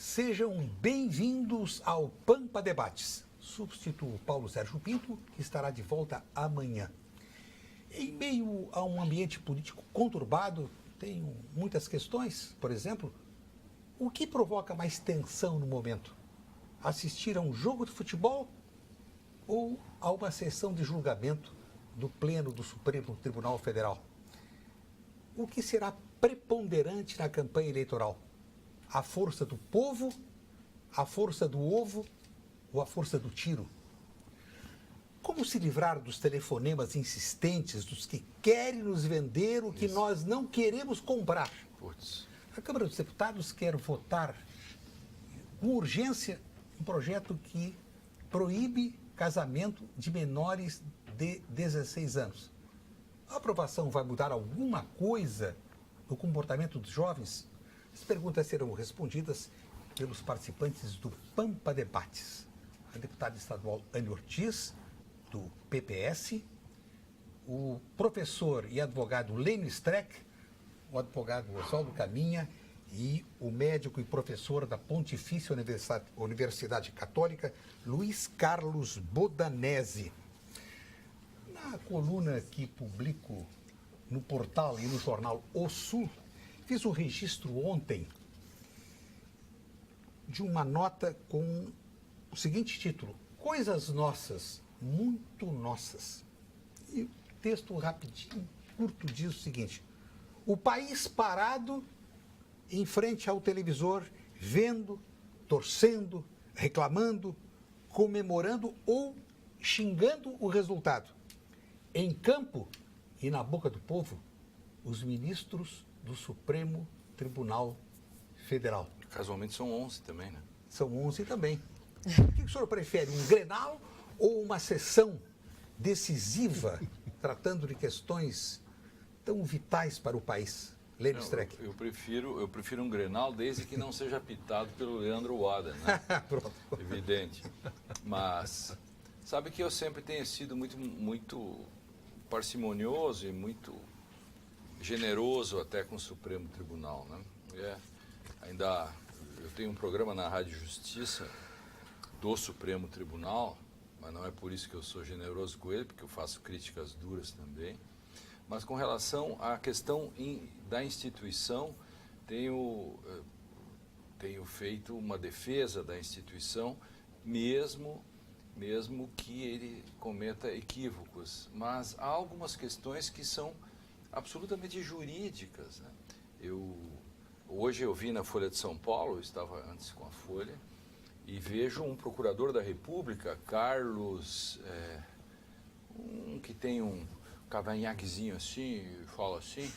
Sejam bem-vindos ao Pampa Debates. Substituo Paulo Sérgio Pinto, que estará de volta amanhã. Em meio a um ambiente político conturbado, tenho muitas questões. Por exemplo, o que provoca mais tensão no momento? Assistir a um jogo de futebol ou a uma sessão de julgamento do Pleno do Supremo Tribunal Federal? O que será preponderante na campanha eleitoral? A força do povo, a força do ovo ou a força do tiro? Como se livrar dos telefonemas insistentes dos que querem nos vender o que nós não queremos comprar? A Câmara dos Deputados quer votar com urgência um projeto que proíbe casamento de menores de 16 anos. A aprovação vai mudar alguma coisa no comportamento dos jovens? As perguntas serão respondidas pelos participantes do Pampa Debates. A deputada estadual Anne Ortiz, do PPS, o professor e advogado Lênio Streck, o advogado Oswaldo Caminha e o médico e professor da Pontifícia Universidade Católica, Luiz Carlos Bodanese. Na coluna que publico no portal e no jornal O Sul, fiz um registro ontem de uma nota com o seguinte título: Coisas Nossas, Muito Nossas. E o texto rapidinho, curto, diz o seguinte: o país parado em frente ao televisor, vendo, torcendo, reclamando, comemorando ou xingando o resultado. Em campo e na boca do povo, os ministros do Supremo Tribunal Federal. Casualmente são 11 também, né? São 11 também. O que o senhor prefere, um Grenal ou uma sessão decisiva tratando de questões tão vitais para o país? Lênio Streck. Eu prefiro um Grenal desde que não seja apitado pelo Leandro Wada, né? Pronto. Evidente. Mas sabe que eu sempre tenho sido muito parcimonioso e muito generoso até com o Supremo Tribunal, né? Eu tenho um programa na Rádio Justiça do Supremo Tribunal, mas não é por isso que eu sou generoso com ele, porque eu faço críticas duras também. Mas com relação à questão da instituição, tenho feito uma defesa da instituição, mesmo que ele cometa equívocos. Mas há algumas questões que são absolutamente jurídicas, né? Hoje eu vi na Folha de São Paulo, eu estava antes com a Folha, e vejo um procurador da República, Carlos, que tem um cavanhaquezinho assim, fala assim,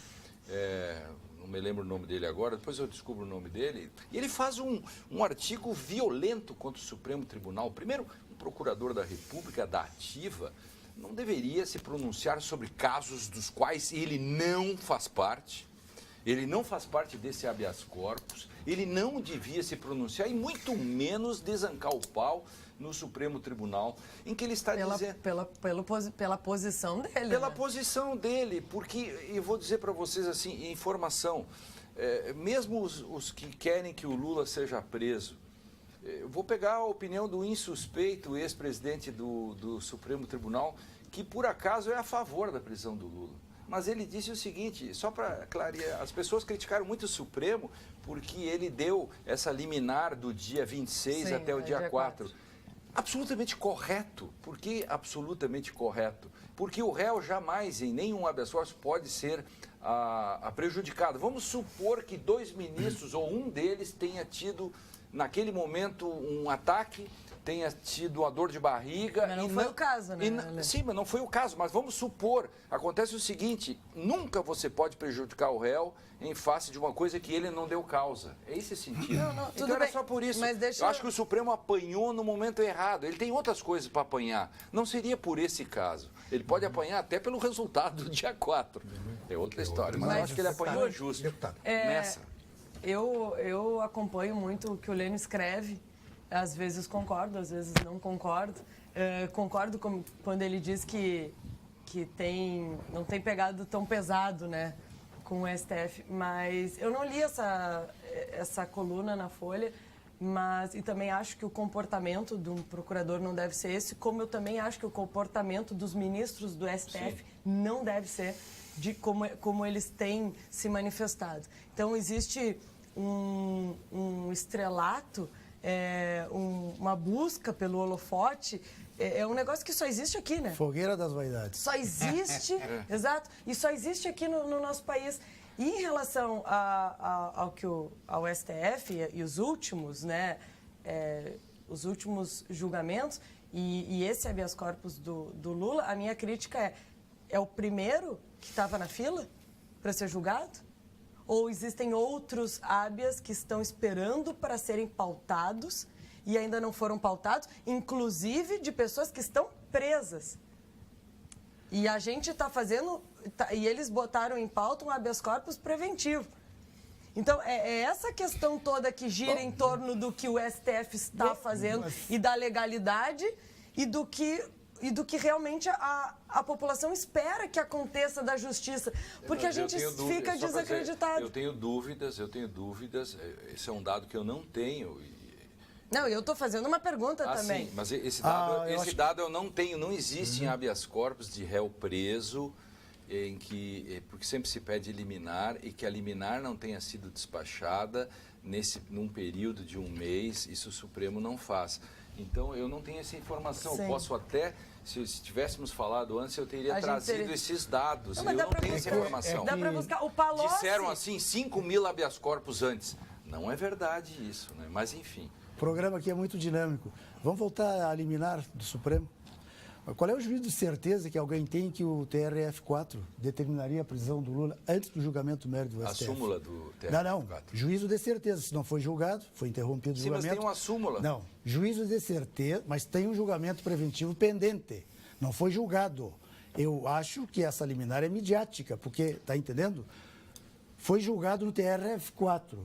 não me lembro o nome dele agora, depois eu descubro o nome dele, e ele faz um artigo violento contra o Supremo Tribunal. Primeiro, um procurador da República, da Ativa, não deveria se pronunciar sobre casos dos quais ele não faz parte. Ele não faz parte desse habeas corpus, ele não devia se pronunciar e muito menos desancar o pau no Supremo Tribunal, em que ele está dizendo... Pela posição dele. Pela posição dele, porque, eu vou dizer para vocês assim, informação, mesmo os que querem que o Lula seja preso, eu vou pegar a opinião do insuspeito ex-presidente do Supremo Tribunal, que por acaso é a favor da prisão do Lula. Mas ele disse o seguinte, só para clarear, as pessoas criticaram muito o Supremo porque ele deu essa liminar do dia 26 até o dia 4. Absolutamente correto. Por que absolutamente correto? Porque o réu jamais, em nenhum habeas corpus, pode ser prejudicado. Vamos supor que 2 ministros ou um deles tenha tido, naquele momento, um ataque, tenha tido uma dor de barriga. Mas não foi o caso, né? Sim, mas não foi o caso. Mas vamos supor, acontece o seguinte, nunca você pode prejudicar o réu em face de uma coisa que ele não deu causa. É esse sentido. Então era só por isso. Eu acho que o Supremo apanhou no momento errado. Ele tem outras coisas para apanhar. Não seria por esse caso. Ele pode apanhar até pelo resultado do dia 4. É outra história. Mas eu acho que ele apanhou justo. Nessa. Eu acompanho muito o que o Lênio escreve. Às vezes concordo, às vezes não concordo. Concordo quando ele diz que não tem pegado tão pesado, né, com o STF. Mas eu não li essa coluna na Folha, e também acho que o comportamento de um procurador não deve ser esse, como eu também acho que o comportamento dos ministros do STF não deve ser de como eles têm se manifestado. Então, existe um estrelato, uma busca pelo holofote, é um negócio que só existe aqui, né? Fogueira das vaidades. Só existe, exato, e só existe aqui no nosso país. E em relação ao STF e os últimos, né, os últimos julgamentos, e esse habeas corpus do Lula, a minha crítica é o primeiro que estava na fila para ser julgado? Ou existem outros habeas que estão esperando para serem pautados e ainda não foram pautados, inclusive de pessoas que estão presas? E a gente está fazendo, e eles botaram em pauta um habeas corpus preventivo. Então, é essa questão toda que gira em torno do que o STF está fazendo e da legalidade e do que realmente a população espera que aconteça da justiça. Porque a gente fica desacreditado. Eu tenho dúvidas. Esse é um dado que eu não tenho. Não, eu estou fazendo uma pergunta também. Sim, mas esse dado eu não tenho. Não existe em habeas corpus de réu preso, porque sempre se pede liminar e que a liminar não tenha sido despachada num período de um mês. Isso o Supremo não faz. Então, eu não tenho essa informação. Sim. Eu posso até, se tivéssemos falado antes, eu teria trazido esses dados. Não, eu não tenho essa informação. Dá para buscar. O Palocci... Disseram assim, 5.000 habeas corpus antes. Não é verdade isso, né? Mas, enfim. O programa aqui é muito dinâmico. Vamos voltar a liminar do Supremo? Qual é o juízo de certeza que alguém tem que o TRF4 determinaria a prisão do Lula antes do julgamento do mérito do STF? A súmula do TRF4. Não. Juízo de certeza. Se não foi julgado, foi interrompido o julgamento. Sim, mas tem uma súmula. Não. Juízo de certeza, mas tem um julgamento preventivo pendente. Não foi julgado. Eu acho que essa liminar é midiática, porque, está entendendo? Foi julgado no TRF4.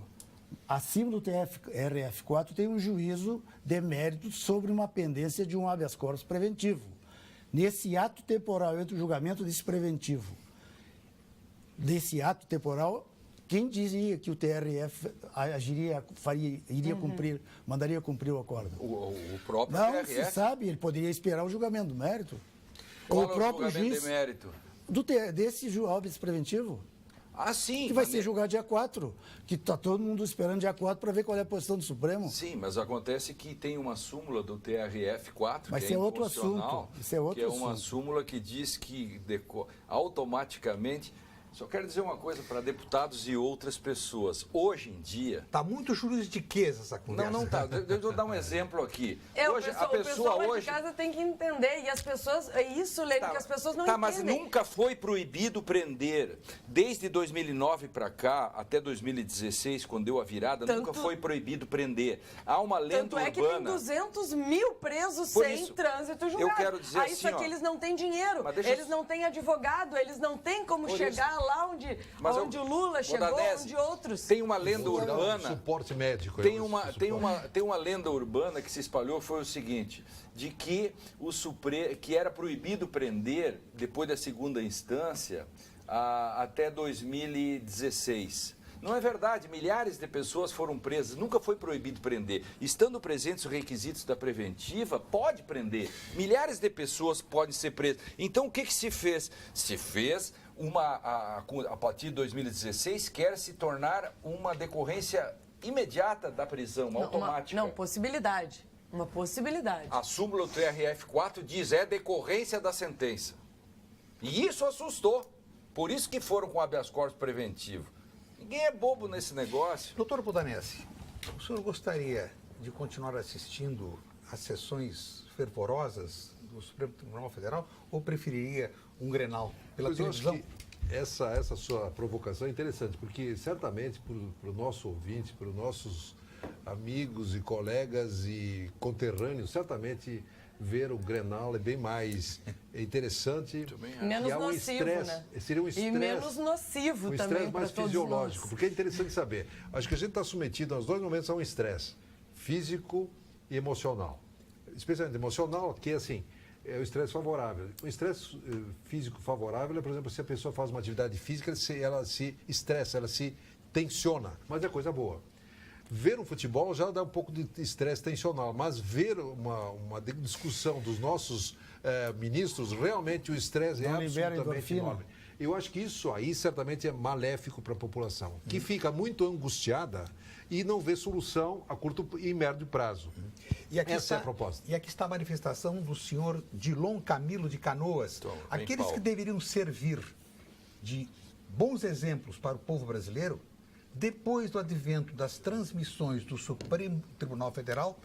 Acima do TRF4 tem um juízo de mérito sobre uma pendência de um habeas corpus preventivo. Nesse ato temporal entre o julgamento desse preventivo, desse ato temporal, quem dizia que o TRF iria cumprir, mandaria cumprir o acordo? O próprio Não TRF. se sabe, ele poderia esperar o julgamento do mérito. Qual o próprio julgamento juiz de mérito? desse habeas preventivo. Ah, sim. Que vai ser julgado dia 4, que está todo mundo esperando dia 4 para ver qual é a posição do Supremo. Sim, mas acontece que tem uma súmula do TRF4, mas que é outro assunto. Isso é outro que é assunto. uma súmula que diz que automaticamente... Só quero dizer uma coisa para deputados e outras pessoas. Hoje em dia... Está muito juridiqueza essa conversa. Não está. Deixa eu dar um exemplo aqui. Hoje, o pessoal lá de casa tem que entender. E as pessoas... É isso, Lênin, que as pessoas não entendem. Mas nunca foi proibido prender. Desde 2009 para cá, até 2016, quando deu a virada, nunca foi proibido prender. Há uma lenda urbana... Tanto é que tem 200 mil presos sem trânsito julgado. Eu quero dizer assim, isso aqui eles não têm dinheiro, eles não têm advogado, eles não têm como chegar lá onde o Lula chegou, onde outros. Tem uma lenda urbana. Suporte médico. Tem uma lenda urbana que se espalhou, foi o seguinte, de que que era proibido prender depois da segunda instância até 2016. Não é verdade, milhares de pessoas foram presas, nunca foi proibido prender. Estando presentes os requisitos da preventiva, pode prender. Milhares de pessoas podem ser presas. Então, o que se fez? Se fez a partir de 2016, quer se tornar uma decorrência imediata da prisão, automática. Possibilidade. Uma possibilidade. A súmula do TRF4 diz, decorrência da sentença. E isso assustou. Por isso que foram com habeas corpus preventivo. Ninguém é bobo nesse negócio. Doutor Pudanesi, o senhor gostaria de continuar assistindo às sessões fervorosas do Supremo Tribunal Federal ou preferiria um Grenal pela televisão? Eu acho que essa sua provocação é interessante, porque certamente para o nosso ouvinte, para os nossos amigos e colegas e conterrâneos, certamente ver o Grenal é bem mais interessante. Menos nocivo, né? Seria um estresse. E menos nocivo também para todos nós. Mais fisiológico, porque é interessante saber. Acho que a gente está submetido aos dois momentos a um estresse físico e emocional. Especialmente emocional, que é assim, é o estresse favorável. O estresse físico favorável é, por exemplo, se a pessoa faz uma atividade física, ela se estressa, ela se tensiona, mas é coisa boa. ver um futebol já dá um pouco de estresse tensional, mas ver uma discussão dos nossos ministros, realmente o estresse é Não libera absolutamente endorfina. enorme. Eu acho que isso aí certamente é maléfico para a população, que fica muito angustiada e não vê solução a curto e médio prazo. E aqui Essa está, é a proposta. E aqui está a manifestação do senhor Dilon Camilo de Canoas. Então, vem, Aqueles Paulo. que deveriam servir de bons exemplos para o povo brasileiro, depois do advento das transmissões do Supremo Tribunal Federal,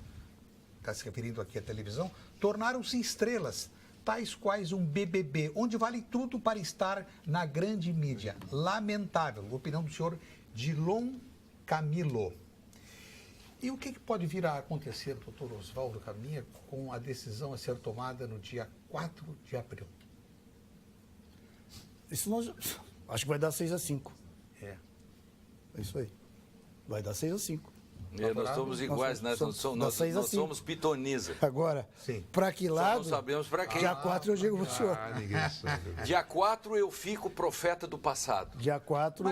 está se referindo aqui à televisão, tornaram-se estrelas, tais quais um BBB, onde vale tudo para estar na grande mídia. Lamentável, opinião do senhor Dilon Camilo. E o que pode vir a acontecer, doutor Oswaldo Caminha, com a decisão a ser tomada no dia 4 de abril? Isso nós, acho que vai dar 6-5. É. É isso aí. Vai dar 6-5. Nós somos iguais, Nós nós somos- nós nós somos, seis assim. pitonisa. Agora, Sim. para que Só lado? não sabemos para quem. Dia 4 eu digo para o senhor. Ninguém sabe. Dia 4 eu fico profeta do passado. Dia 4.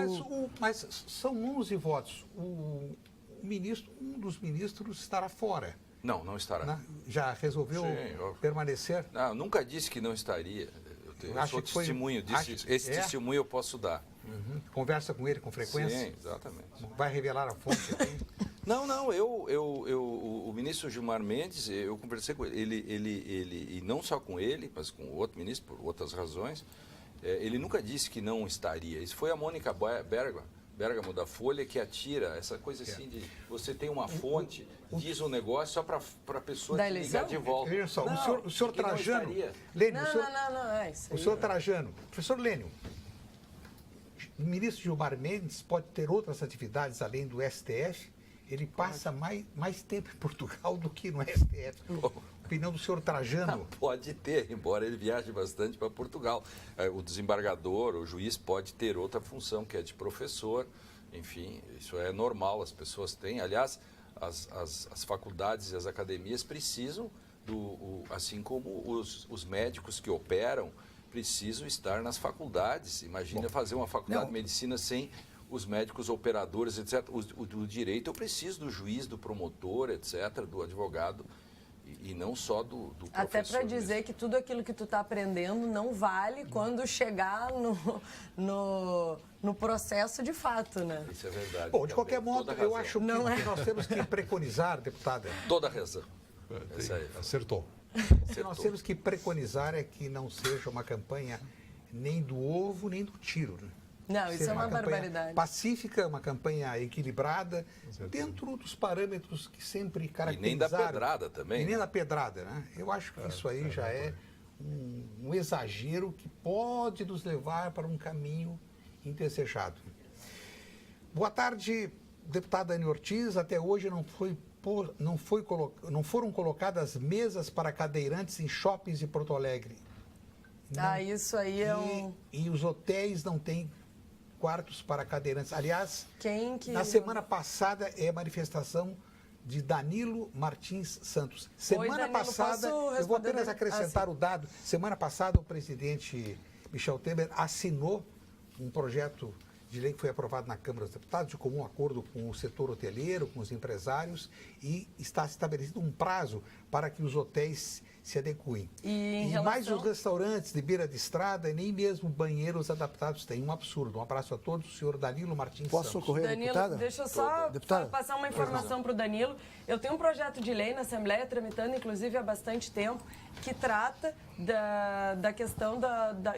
Mas são 11 votos. Ministro, um dos ministros estará fora. Não, não estará. Né? Já resolveu Sim, óbvio. permanecer? Não, eu nunca disse que não estaria. Eu Acha sou que foi- testemunho disso. acha- Esse é? testemunho eu posso dar. Conversa com ele com frequência? Sim, exatamente. Vai revelar a fonte aqui? Não, o ministro Gilmar Mendes, eu conversei com ele, e não só com ele, mas com o outro ministro, por outras razões, ele nunca disse que não estaria. Isso foi a Mônica Bergamo da Folha que atira essa coisa assim de você tem uma fonte, diz um negócio só para a pessoa Da te ligar eleição? de volta. Veja só, Não, o senhor que não Trajano. estaria. Lênio, Não, é isso o aí. senhor Trajano, professor Lênio, o ministro Gilmar Mendes pode ter outras atividades além do STF? Ele passa mais tempo em Portugal do que no STF. Opinião do senhor Trajano. Pode ter, embora ele viaje bastante para Portugal. O desembargador, o juiz pode ter outra função, que é de professor. Enfim, isso é normal, as pessoas têm. Aliás, as faculdades e as academias precisam, assim como os médicos que operam, precisam estar nas faculdades. Imagina fazer uma faculdade de medicina sem os médicos operadores, etc. O direito, eu preciso do juiz, do promotor, etc., do advogado, e não só do professor. Até para dizer que tudo aquilo que tu está aprendendo não vale quando chegar no processo de fato, né? Isso é verdade. Bom, de qualquer também. modo, Toda eu razão. acho que Não é. nós temos que preconizar, deputada, Toda razão. Essa aí. Acertou. o que nós temos que preconizar é que não seja uma campanha nem do ovo, nem do tiro. Né? Não, isso Seja é uma campanha barbaridade. pacífica, uma campanha equilibrada, dentro dos parâmetros que sempre E caracterizaram. nem da pedrada também. E nem né? da pedrada, né? Eu acho que isso aí já é um exagero que pode nos levar para um caminho indesejado. Boa tarde, deputada Anny Ortiz. Até hoje não foram colocadas mesas para cadeirantes em shoppings de Porto Alegre. Isso aí é um... E os hotéis não têm quartos para cadeirantes. Aliás, Quem que... na semana passada é a manifestação de Danilo Martins Santos. Semana Danilo, passada, posso eu vou responder? apenas acrescentar sim. o dado. Semana passada, o presidente Michel Temer assinou um projeto de lei que foi aprovado na Câmara dos Deputados, de comum acordo com o setor hoteleiro, com os empresários, e está estabelecido um prazo para que os hotéis se adequem. E mais os restaurantes de beira de estrada, nem mesmo banheiros adaptados têm. Um absurdo. Um abraço a todos. O senhor Danilo Martins Posso Santos. socorrer a Danilo, deputada? deixa eu só Deputada? passar uma informação para o Danilo. Eu tenho um projeto de lei na Assembleia, tramitando inclusive há bastante tempo, que trata da questão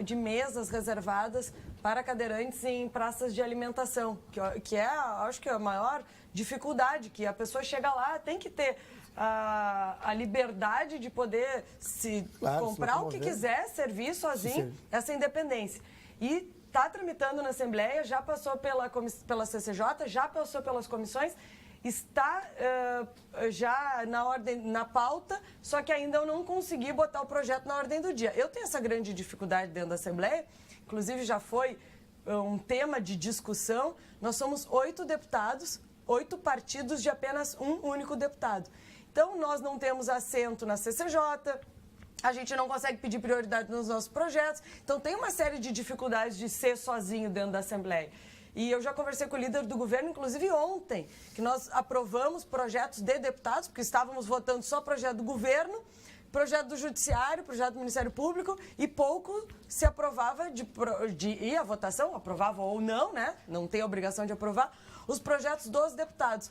de mesas reservadas para cadeirantes em praças de alimentação, que é, acho que, a maior dificuldade, que a pessoa chega lá, tem que ter a liberdade de poder comprar o que quiser, servir sozinho, essa independência. E está tramitando na Assembleia, já passou pela CCJ, já passou pelas comissões, está já na pauta, só que ainda eu não consegui botar o projeto na ordem do dia. Eu tenho essa grande dificuldade dentro da Assembleia, inclusive já foi um tema de discussão. Nós somos 8 deputados, 8 partidos de apenas um único deputado. Então, nós não temos assento na CCJ, a gente não consegue pedir prioridade nos nossos projetos. Então, tem uma série de dificuldades de ser sozinho dentro da Assembleia. E eu já conversei com o líder do governo, inclusive ontem, que nós aprovamos projetos de deputados, porque estávamos votando só projeto do governo, projeto do Judiciário, projeto do Ministério Público, e pouco se aprovava de ir à votação, aprovava ou não, né? Não tem obrigação de aprovar, os projetos dos deputados.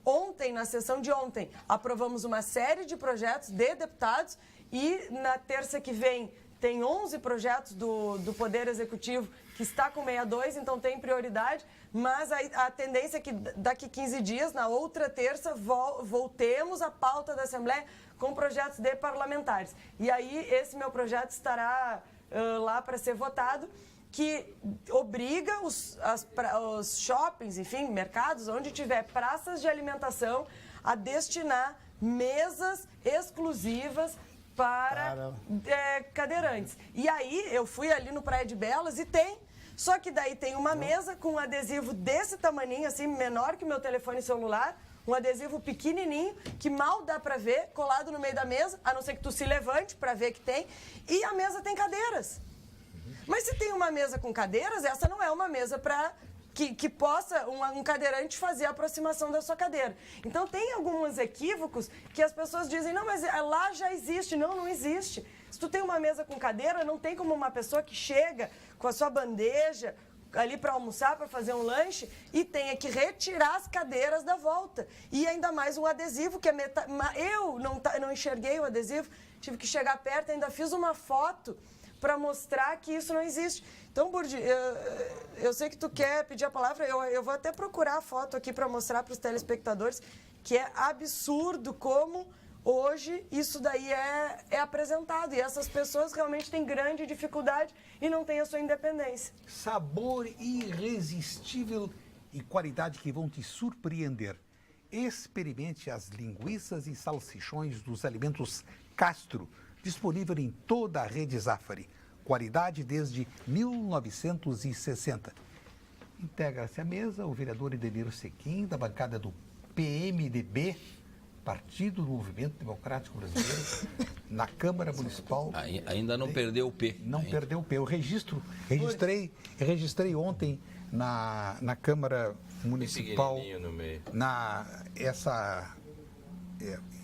Ontem, na sessão de ontem, aprovamos uma série de projetos de deputados e na terça que vem tem 11 projetos do Poder Executivo que está com 62, então tem prioridade, mas a tendência é que daqui 15 dias, na outra terça, voltemos à pauta da Assembleia com projetos de parlamentares. E aí esse meu projeto estará lá para ser votado, que obriga os shoppings, enfim, mercados, onde tiver praças de alimentação, a destinar mesas exclusivas para cadeirantes. E aí eu fui ali no Praia de Belas e tem, só que daí tem uma mesa com um adesivo desse tamaninho, assim, menor que o meu telefone celular, um adesivo pequenininho, que mal dá para ver, colado no meio da mesa, a não ser que tu se levante para ver que tem, e a mesa tem cadeiras. Mas se tem uma mesa com cadeiras, essa não é uma mesa para que possa um cadeirante fazer a aproximação da sua cadeira. Então tem alguns equívocos que as pessoas dizem, não, mas lá já existe. Não, não existe. Se tu tem uma mesa com cadeira, não tem como uma pessoa que chega com a sua bandeja ali para almoçar, para fazer um lanche, e tenha que retirar as cadeiras da volta. E ainda mais um adesivo, que é eu não enxerguei o adesivo, tive que chegar perto, ainda fiz uma foto para mostrar que isso não existe. Então, Burdi, eu sei que tu quer pedir a palavra, eu vou até procurar a foto aqui para mostrar para os telespectadores que é absurdo como hoje isso daí é apresentado. E essas pessoas realmente têm grande dificuldade e não têm a sua independência. Sabor irresistível e qualidade que vão te surpreender. Experimente as linguiças e salsichões dos alimentos Castro, disponível em toda a rede Zafari. Qualidade desde 1960. Integra-se à mesa o vereador Edenir Sequim, da bancada do PMDB, Partido do Movimento Democrático Brasileiro, na Câmara Municipal. Ainda não perdeu o P. Não perdeu o P. Eu registrei ontem na Câmara Municipal. No meio.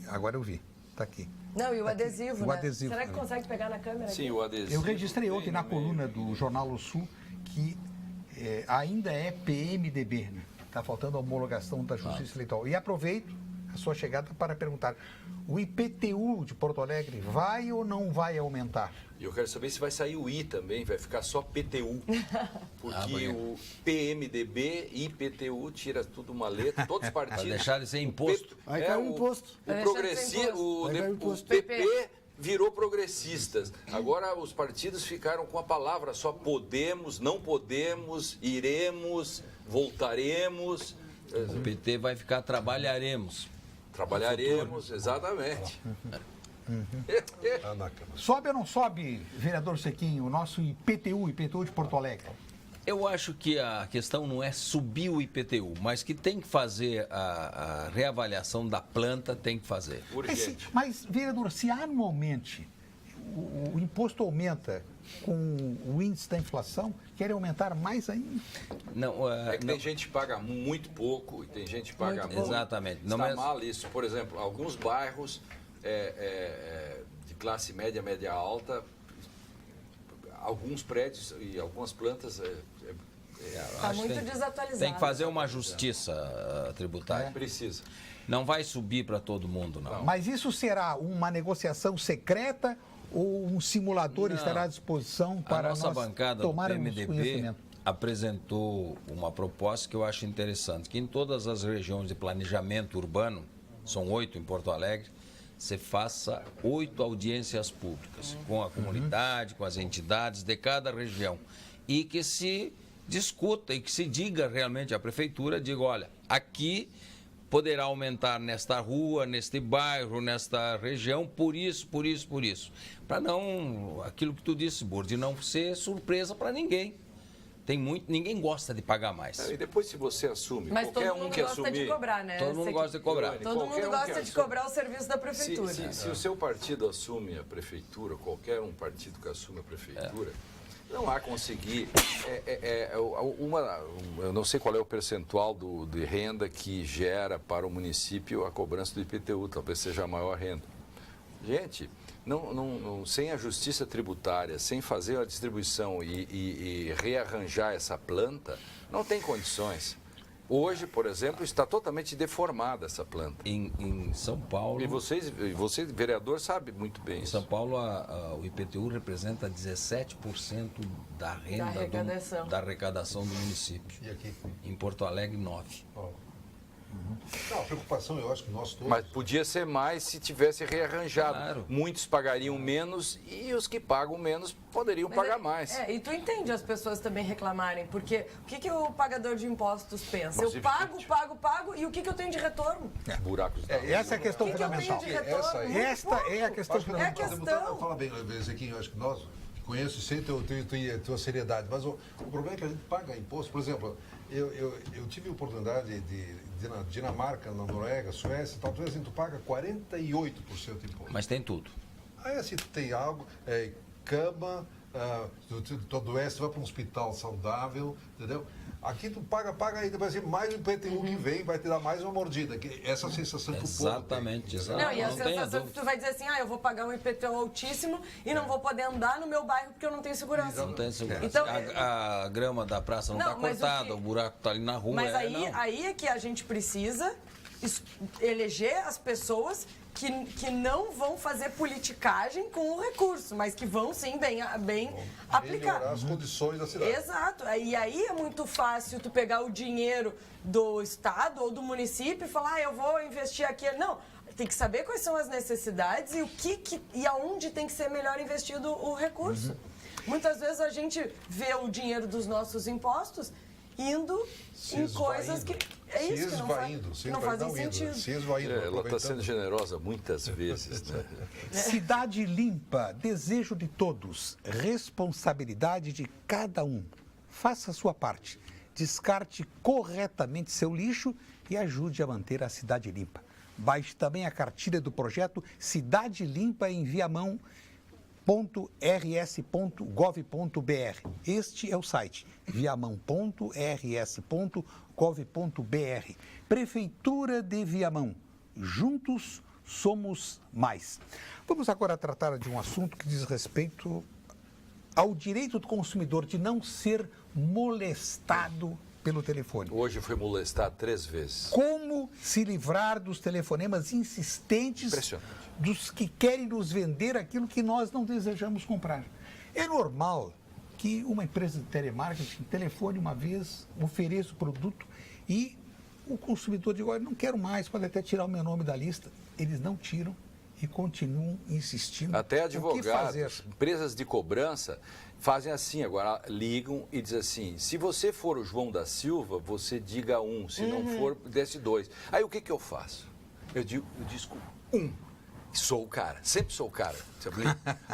Agora eu vi, está aqui. Não, e o adesivo, o né? adesivo. Será que consegue pegar na câmera? Sim, aqui? o adesivo. Eu registrei ontem na coluna do Jornal O Sul que ainda é PMDB, né? Está faltando a homologação da Justiça Eleitoral. E aproveito a sua chegada para perguntar, o IPTU de Porto Alegre vai ou não vai aumentar? E eu quero saber se vai sair o I também, vai ficar só PTU. Porque o PMDB e IPTU tira tudo uma letra, todos os partidos. Vai deixar de ser imposto. Vai cair o imposto. O PP virou progressistas. Agora os partidos ficaram com a palavra só podemos, não podemos, iremos, voltaremos. O PT vai ficar trabalharemos. Trabalharemos, exatamente. Sobe ou não sobe, vereador Sequim, o nosso IPTU de Porto Alegre? Eu acho que a questão não é subir o IPTU, mas que tem que fazer a reavaliação da planta, tem que fazer. Urgente. Mas, vereador, se anualmente o imposto aumenta com o índice da inflação, querem aumentar mais ainda? Não, É que tem gente que paga muito pouco e tem gente que paga muito. Exatamente. Está mal isso. Por exemplo, alguns bairros de classe média, média alta, alguns prédios e algumas plantas... Está muito desatualizado. Tem que fazer uma justiça tributária. Precisa. Não vai subir para todo mundo, não. Mas isso será uma negociação secreta ou um simulador Não. estará à disposição para a nossa nós bancada do tomarmos PMDB conhecimento? apresentou uma proposta que eu acho interessante, que em todas as regiões de planejamento urbano, são 8 em Porto Alegre, você faça 8 audiências públicas com a comunidade, com as entidades de cada região e que se discuta e que se diga realmente à prefeitura, diga, olha, aqui poderá aumentar nesta rua, neste bairro, nesta região, por isso. Para não, aquilo que tu disse, Burdi, não ser surpresa para ninguém. Ninguém gosta de pagar mais. E depois, se você assume, Mas qualquer todo mundo um que gosta assumir... de cobrar, né? Todo mundo gosta de cobrar. Todo Qualquer mundo um gosta que de cobrar o serviço da prefeitura. Se o seu partido assume a prefeitura, qualquer um partido que assume a prefeitura, Não há conseguir. Eu não sei qual é o percentual de renda que gera para o município a cobrança do IPTU, talvez seja a maior renda. Gente, sem a justiça tributária, sem fazer a distribuição e rearranjar essa planta, não tem condições. Hoje, por exemplo, está totalmente deformada essa planta. Em São Paulo... E você, vereador, sabe muito bem Em isso. São Paulo, o IPTU representa 17% da renda da arrecadação do município. E aqui? Em Porto Alegre, 9%. Não, a preocupação, eu acho que nós todos... Mas podia ser mais se tivesse rearranjado. Claro. Muitos pagariam menos e os que pagam menos poderiam pagar mais. E tu entende as pessoas também reclamarem, porque o que o pagador de impostos pensa? Mas Eu evidente. pago, e o que eu tenho de retorno? Buracos da Essa é a questão O que eu tenho fundamental. de retorno? Essa aí- Muito Esta pouco. é a questão Acho que fundamental. É a nós questão. podemos falar bem, Zequinho, eu acho que nós conheço sim a tua seriedade, mas o problema é que a gente paga imposto. Por exemplo, eu tive a oportunidade de na Dinamarca, na Noruega, Suécia e tal, assim, tu paga 48% de imposto. Mas tem tudo. Aí assim, tu tem algo, cama, tu adoece, tu vai para um hospital saudável, entendeu? Aqui tu paga, aí depois assim, mais o IPTU que vem vai te dar mais uma mordida. Que essa sensação que o povo tem. Exatamente, entendeu? Não, e a Não tenha sensação que dúvida. tu vai dizer assim, eu vou pagar um IPTU altíssimo e não vou poder andar no meu bairro porque eu não tenho segurança. Não tem segurança. Então, a grama da praça não está Não, mas o cortada, que- o buraco está ali na rua. Mas não. aí é que a gente precisa eleger as pessoas que não vão fazer politicagem com o recurso, mas que vão sim bem aplicar. Melhorar as condições da cidade. Exato. E aí é muito fácil tu pegar o dinheiro do estado ou do município e falar, eu vou investir aqui. Não, tem que saber quais são as necessidades e e aonde tem que ser melhor investido o recurso. Muitas vezes a gente vê o dinheiro dos nossos impostos indo em coisas que não fazem sentido. Se esvaindo. Ela está aproveitando. sendo generosa muitas vezes, né? Cidade limpa, desejo de todos, responsabilidade de cada um. Faça a sua parte. Descarte corretamente seu lixo e ajude a manter a cidade limpa. Baixe também a cartilha do projeto Cidade Limpa em viamão.rs.gov.br. Este é o site, viamão.rs.gov.br. Prefeitura de Viamão. Juntos somos mais. Vamos agora tratar de um assunto que diz respeito ao direito do consumidor de não ser molestado pelo telefone. Hoje fui molestado 3 vezes. Como se livrar dos telefonemas insistentes Impressionante. dos que querem nos vender aquilo que nós não desejamos comprar? É normal que uma empresa de telemarketing telefone uma vez, ofereça o produto e o consumidor diga, olha, não quero mais, pode até tirar o meu nome da lista. Eles não tiram e continuam insistindo. Até O que fazer? advogados, empresas de cobrança fazem assim, agora ligam e dizem assim, se você for o João da Silva, você diga 1, se não for, desce 2. Aí o que eu faço? Eu disco 1. Sou o cara, sempre sou o cara. Sabe?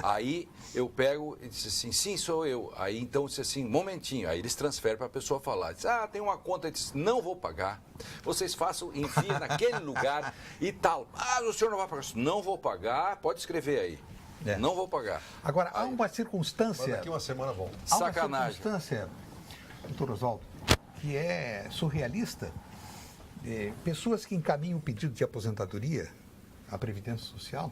Aí eu pego e disse assim, sim, sou eu. Aí então disse assim, momentinho. Aí eles transferem para a pessoa falar. Diz, tem uma conta. Eu disse, não vou pagar. Vocês façam, enviem naquele lugar e tal. O senhor não vai pagar. Não vou pagar, pode escrever aí. É. Não vou pagar. Agora, há uma Mas circunstância... daqui uma semana volta. Há uma Sacanagem. circunstância, doutor Oswaldo, que é surrealista. Pessoas que encaminham o pedido de aposentadoria à Previdência Social,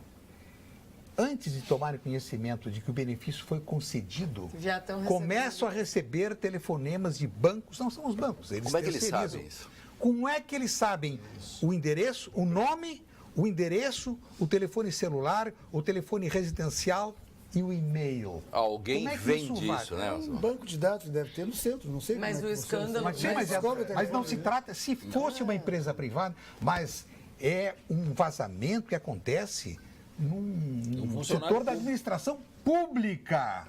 antes de tomarem conhecimento de que o benefício foi concedido, Já estão começam a receber telefonemas de bancos. Não são os bancos, eles Como é que eles terceirizam. sabem isso? Como é que eles sabem o endereço, o nome, o endereço, o telefone celular, o telefone residencial e o e-mail? Alguém Como é que vende vai? isso, né? Um banco de dados deve ter no centro, não sei Mas como é o que funciona. escândalo- Mas, sim, mas não se trata, se fosse uma empresa privada, mas é um vazamento que acontece num funcionário setor da público. administração pública.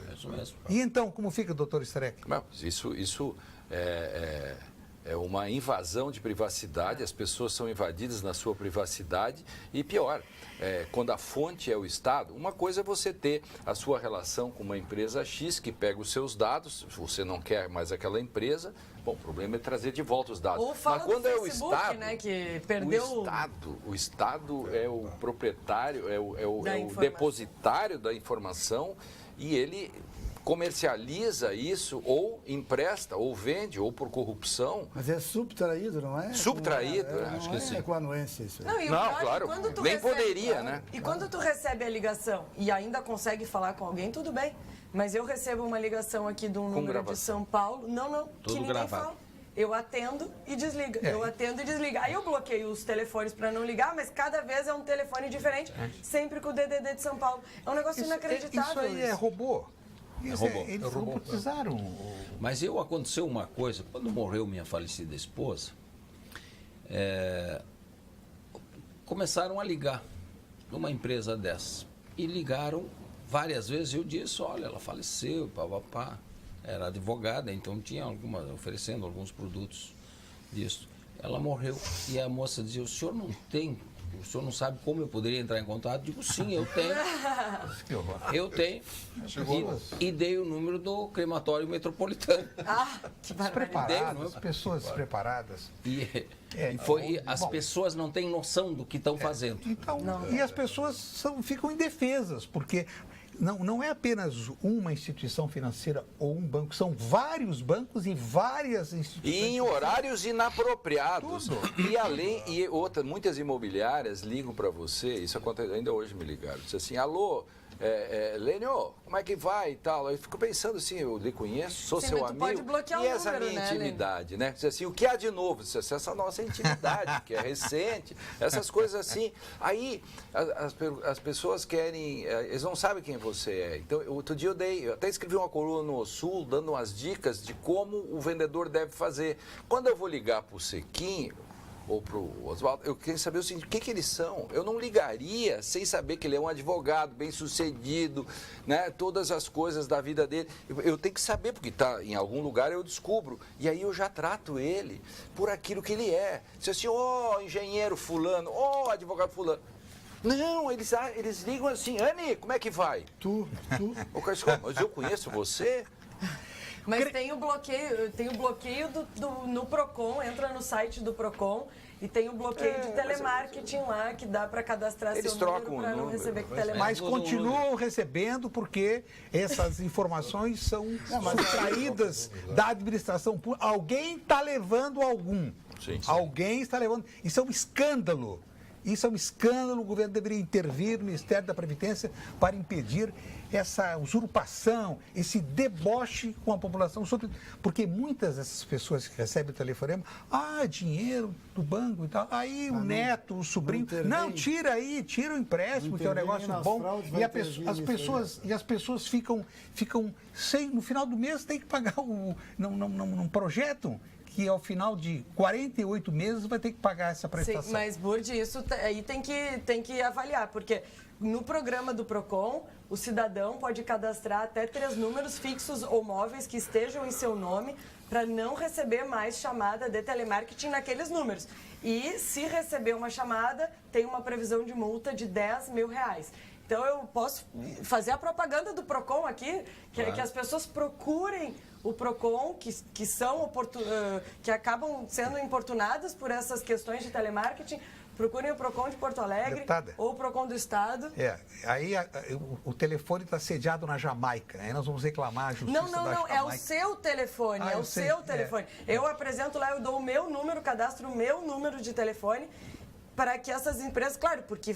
É isso mesmo. E então, como fica, doutor Streck? Mas isso é uma invasão de privacidade, as pessoas são invadidas na sua privacidade e pior, quando a fonte é o Estado, uma coisa é você ter a sua relação com uma empresa X que pega os seus dados, se você não quer mais aquela empresa, bom, o problema é trazer de volta os dados. Ou fala Mas quando do é o Facebook, Estado, né, que perdeu... o Estado é o proprietário, é o Da informação. depositário da informação e ele comercializa isso, ou empresta, ou vende, ou por corrupção. Mas é subtraído, não é? Subtraído, acho que sim. Não é com a anuência isso aí. Não, e o Não, pior é que claro, quando tu nem poderia, né? E quando tu recebe a ligação e ainda consegue falar com alguém, tudo bem. Mas eu recebo uma ligação aqui de um número de gravação. São Paulo, não, Tudo que ninguém gravado. fala. Eu atendo e desliga, eu atendo e desliga. Aí eu bloqueio os telefones para não ligar, mas cada vez é um telefone diferente, sempre com o DDD de São Paulo. É um negócio inacreditável. Isso aí é robô. robô. Eles robotizaram. Mas aconteceu uma coisa, quando morreu minha falecida esposa, começaram a ligar numa empresa dessa. E ligaram várias vezes, eu disse, olha, ela faleceu, papapá. Era advogada, então tinha oferecendo alguns produtos disso. Ela morreu e a moça dizia, o senhor não sabe como eu poderia entrar em contato? Digo, sim, eu tenho. Eu tenho. E dei o número do crematório metropolitano. Que barbaridade. Preparadas, pessoas preparadas. As pessoas não têm noção do que estão fazendo. Então, e as pessoas ficam indefesas, porque não é apenas uma instituição financeira ou um banco, são vários bancos e várias instituições. E em horários inapropriados. Muitas imobiliárias ligam para você, isso acontece, ainda hoje me ligaram, disse assim, alô, Lênio, como é que vai e tal? Eu fico pensando assim, eu lhe conheço, sou Sim, seu mas tu amigo, pode bloquear e o essa número, minha né, intimidade, né? Diz assim, o que há de novo? Diz assim, essa nossa intimidade, que é recente, essas coisas assim. Aí as pessoas querem, eles não sabem quem você é. Então, outro dia eu até escrevi uma coluna no O Sul, dando umas dicas de como o vendedor deve fazer. Quando eu vou ligar para o Sequinho, ou para o Oswaldo, eu queria saber o seguinte, o que eles são? Eu não ligaria sem saber que ele é um advogado bem-sucedido, né? Todas as coisas da vida dele. Eu tenho que saber, porque tá em algum lugar eu descubro. E aí eu já trato ele por aquilo que ele é. Se assim, engenheiro fulano, advogado fulano. Não, eles ligam assim, Anny, como é que vai? Tu. O cara, mas eu conheço você? Mas tem o bloqueio no Procon, entra no site do Procon e tem o bloqueio de telemarketing lá, que dá para cadastrar Eles seu número trocam o para não número, receber mas telemarketing. Mas continuam recebendo porque essas informações são subtraídas da administração pública. Alguém está levando algum. Sim. Alguém está levando. Isso é um escândalo. Isso é um escândalo. O governo deveria intervir no Ministério da Previdência para impedir essa usurpação, esse deboche com a população, porque muitas dessas pessoas que recebem o telefonema, dinheiro do banco e tal, aí o neto, o sobrinho, não, tira o empréstimo, que é um negócio bom, e as pessoas ficam sem, no final do mês tem que pagar não projetam que ao final de 48 meses vai ter que pagar essa prestação. Sim, mas, Burdi, isso aí tem que avaliar, porque no programa do Procon, o cidadão pode cadastrar até 3 números fixos ou móveis que estejam em seu nome para não receber mais chamada de telemarketing naqueles números. E se receber uma chamada, tem uma previsão de multa de R$10 mil. Então eu posso fazer a propaganda do Procon aqui, que as pessoas procurem o Procon, que acabam sendo importunadas por essas questões de telemarketing. Procurem o Procon de Porto Alegre, Deputada, ou o Procon do Estado. Aí o telefone está sediado na Jamaica, aí nós vamos reclamar a justiça da Jamaica. É o seu telefone, seu telefone. Eu apresento lá, eu dou o meu número, cadastro o meu número de telefone, para que essas empresas, claro, porque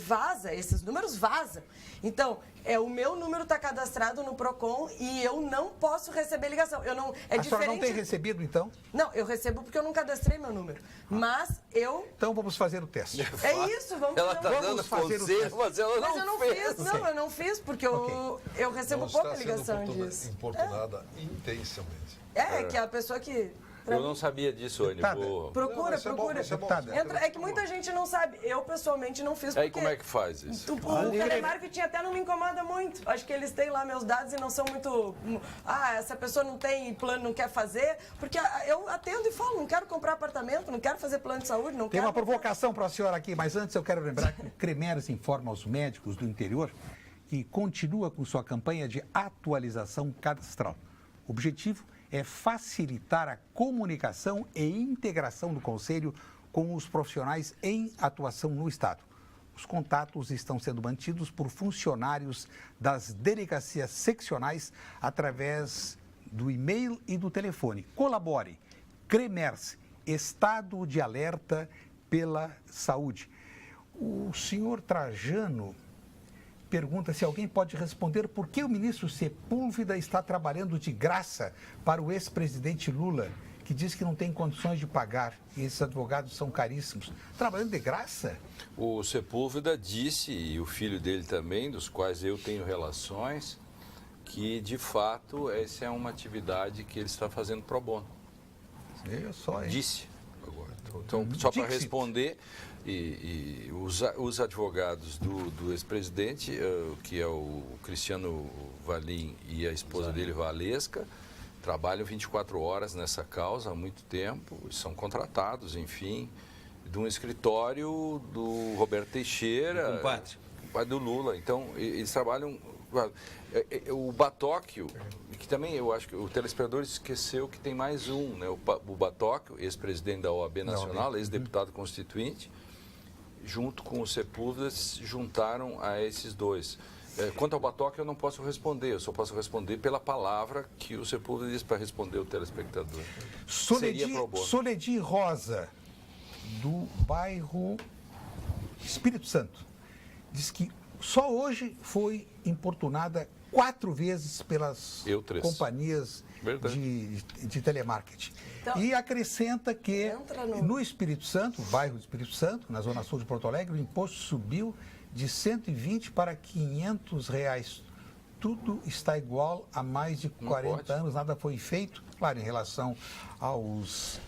esses números vazam. Então, o meu número está cadastrado no Procon e eu não posso receber ligação. A senhora não tem recebido, então? Não, eu recebo porque eu não cadastrei meu número. Mas eu... Então vamos fazer o teste. É isso, vamos Ela está dando conselho, mas ela mas eu não fez. fiz, eu não fiz, porque eu recebo pouca ligação disso. Importunada intensamente. Que a pessoa que... Eu não sabia disso, Anny. Procura. Deputada. É que muita gente não sabe. Eu, pessoalmente, não fiz. Aí como é que faz isso? O telemarketing até não me incomoda muito. Acho que eles têm lá meus dados e não são muito... essa pessoa não tem plano, não quer fazer. Porque eu atendo e falo, não quero comprar apartamento, não quero fazer plano de saúde, não Tem quero... uma provocação para a senhora aqui, mas antes eu quero lembrar que o Cremeres informa aos médicos do interior que continua com sua campanha de atualização cadastral. O objetivo é facilitar a comunicação e integração do Conselho com os profissionais em atuação no Estado. Os contatos estão sendo mantidos por funcionários das delegacias seccionais através do e-mail e do telefone. Colabore. CREMERS, Estado de Alerta pela Saúde. O senhor Trajano pergunta se alguém pode responder por que o ministro Sepúlveda está trabalhando de graça para o ex-presidente Lula, que diz que não tem condições de pagar e esses advogados são caríssimos. Trabalhando de graça? O Sepúlveda disse, e o filho dele também, dos quais eu tenho relações, que de fato essa é uma atividade que ele está fazendo pro bono. Eu só, hein? Disse. Então, só para Dixit. responder, os advogados do ex-presidente, que é o Cristiano Valim e a esposa dele, Valesca, trabalham 24 horas nessa causa há muito tempo, são contratados, enfim, de um escritório do Roberto Teixeira, pai do Lula. Então, eles trabalham... O Batóquio, que também eu acho que o telespectador esqueceu que tem mais um, né? O Batóquio, ex-presidente da OAB Nacional, ex-deputado constituinte, junto com o Sepúlveda, se juntaram a esses dois. Quanto ao Batóquio, eu não posso responder, eu só posso responder pela palavra que o Sepúlveda disse para responder o telespectador. Soledi Rosa, do bairro Espírito Santo, diz que só hoje foi importunada 4 vezes pelas companhias de telemarketing. Então, e acrescenta que no Espírito Santo, bairro do Espírito Santo, na zona sul de Porto Alegre, o imposto subiu de 120 para 500 reais. Tudo está igual há mais de 40 anos, nada foi feito, claro, em relação aos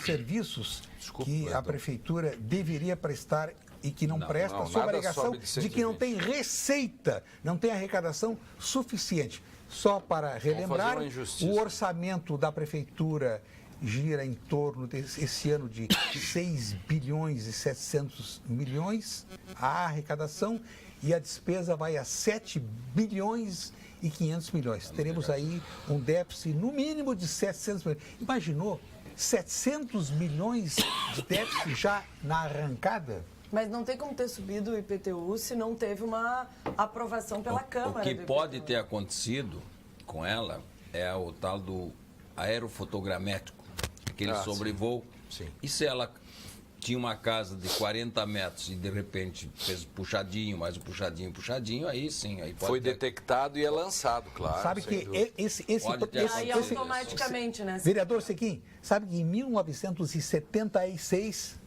serviços que a prefeitura deveria prestar e que não presta, sob a alegação de que não tem receita, não tem arrecadação suficiente. Só para relembrar, o orçamento da prefeitura gira em torno desse ano de 6 bilhões e 700 milhões, a arrecadação, e a despesa vai a 7 bilhões e 500 milhões. Teremos aí um déficit no mínimo de 700 milhões. Imaginou 700 milhões de déficit já na arrancada? Mas não tem como ter subido o IPTU se não teve uma aprovação pela Câmara. O que pode ter acontecido com ela é o tal do aerofotogramétrico, aquele sobrevoo. Sim. E se ela tinha uma casa de 40 metros e de repente fez puxadinho, mais um puxadinho, aí sim. Aí pode foi detectado e é lançado, claro. Sabe que aí automaticamente, né? Vereador Sequim, sabe que em 1976,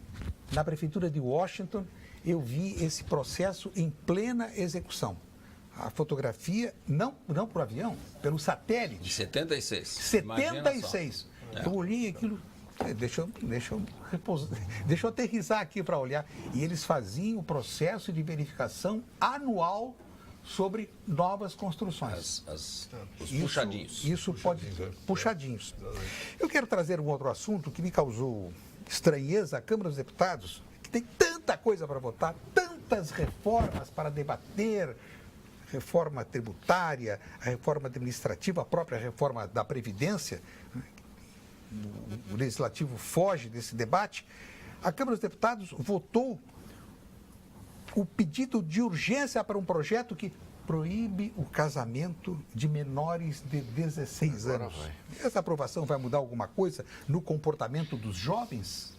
na prefeitura de Washington, eu vi esse processo em plena execução. A fotografia, não por avião, pelo satélite. De 76. 76. Eu olhei aquilo, deixa eu aterrissar aqui para olhar. E eles faziam o processo de verificação anual sobre novas construções. Os puxadinhos. Isso pode... Puxadinhos. Eu quero trazer um outro assunto que me causou estranheza. A Câmara dos Deputados, que tem tanta coisa para votar, tantas reformas para debater, reforma tributária, a reforma administrativa, a própria reforma da Previdência, o Legislativo foge desse debate. A Câmara dos Deputados votou o pedido de urgência para um projeto que proíbe o casamento de menores de 16 anos. Essa aprovação vai mudar alguma coisa no comportamento dos jovens?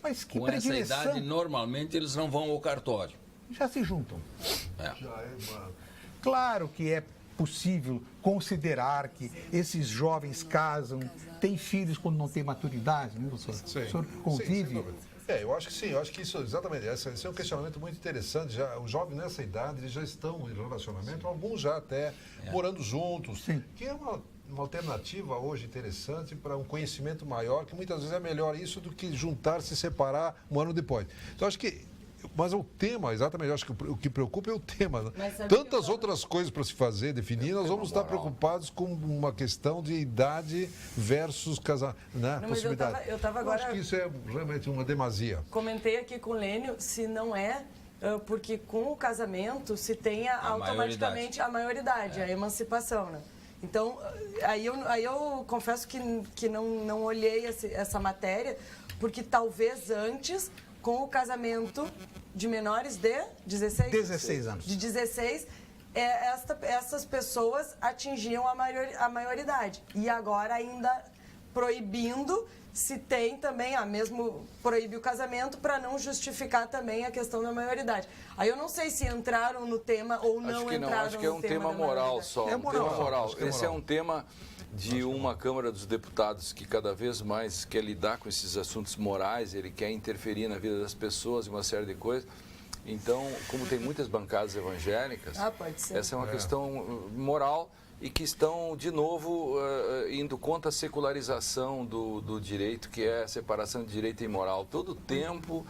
Mas que com essa idade, normalmente, eles não vão ao cartório. Já se juntam. Claro que é possível considerar que esses jovens casam, têm filhos quando não têm maturidade, né, professor? Sim. O senhor convive... Eu acho que sim, eu acho que isso, exatamente, esse é um questionamento muito interessante. Já, os jovens nessa idade, eles já estão em relacionamento, alguns já até morando juntos, que é uma alternativa hoje interessante para um conhecimento maior, que muitas vezes é melhor isso do que juntar-se e separar um ano depois. Então, acho que... Mas o tema, exatamente, eu acho que o que preocupa é o tema. Tantas outras coisas para se fazer, definir, nós vamos estar preocupados com uma questão de idade versus casar, né? Possibilidade. Eu estava agora... acho que isso é realmente uma demasia. Comentei aqui com o Lênio, se não é, porque com o casamento se tenha automaticamente a maioridade, a emancipação, né? Então, aí eu confesso que não olhei essa matéria, porque talvez antes... Com o casamento, de menores de 16? 16 anos. De 16, essas pessoas atingiam a maioridade. E agora ainda proibindo, se tem também, mesmo proibir o casamento para não justificar também a questão da maioridade. Aí eu não sei se entraram no tema ou não Acho que não, entraram acho que é um tema moral só. É moral, tema moral. acho que é Esse é um tema de uma Câmara dos Deputados que cada vez mais quer lidar com esses assuntos morais, ele quer interferir na vida das pessoas e uma série de coisas. Então, como tem muitas bancadas evangélicas, pode ser. essa é uma questão moral e que estão, de novo, indo contra a secularização do direito, que é a separação de direito e moral. Todo tempo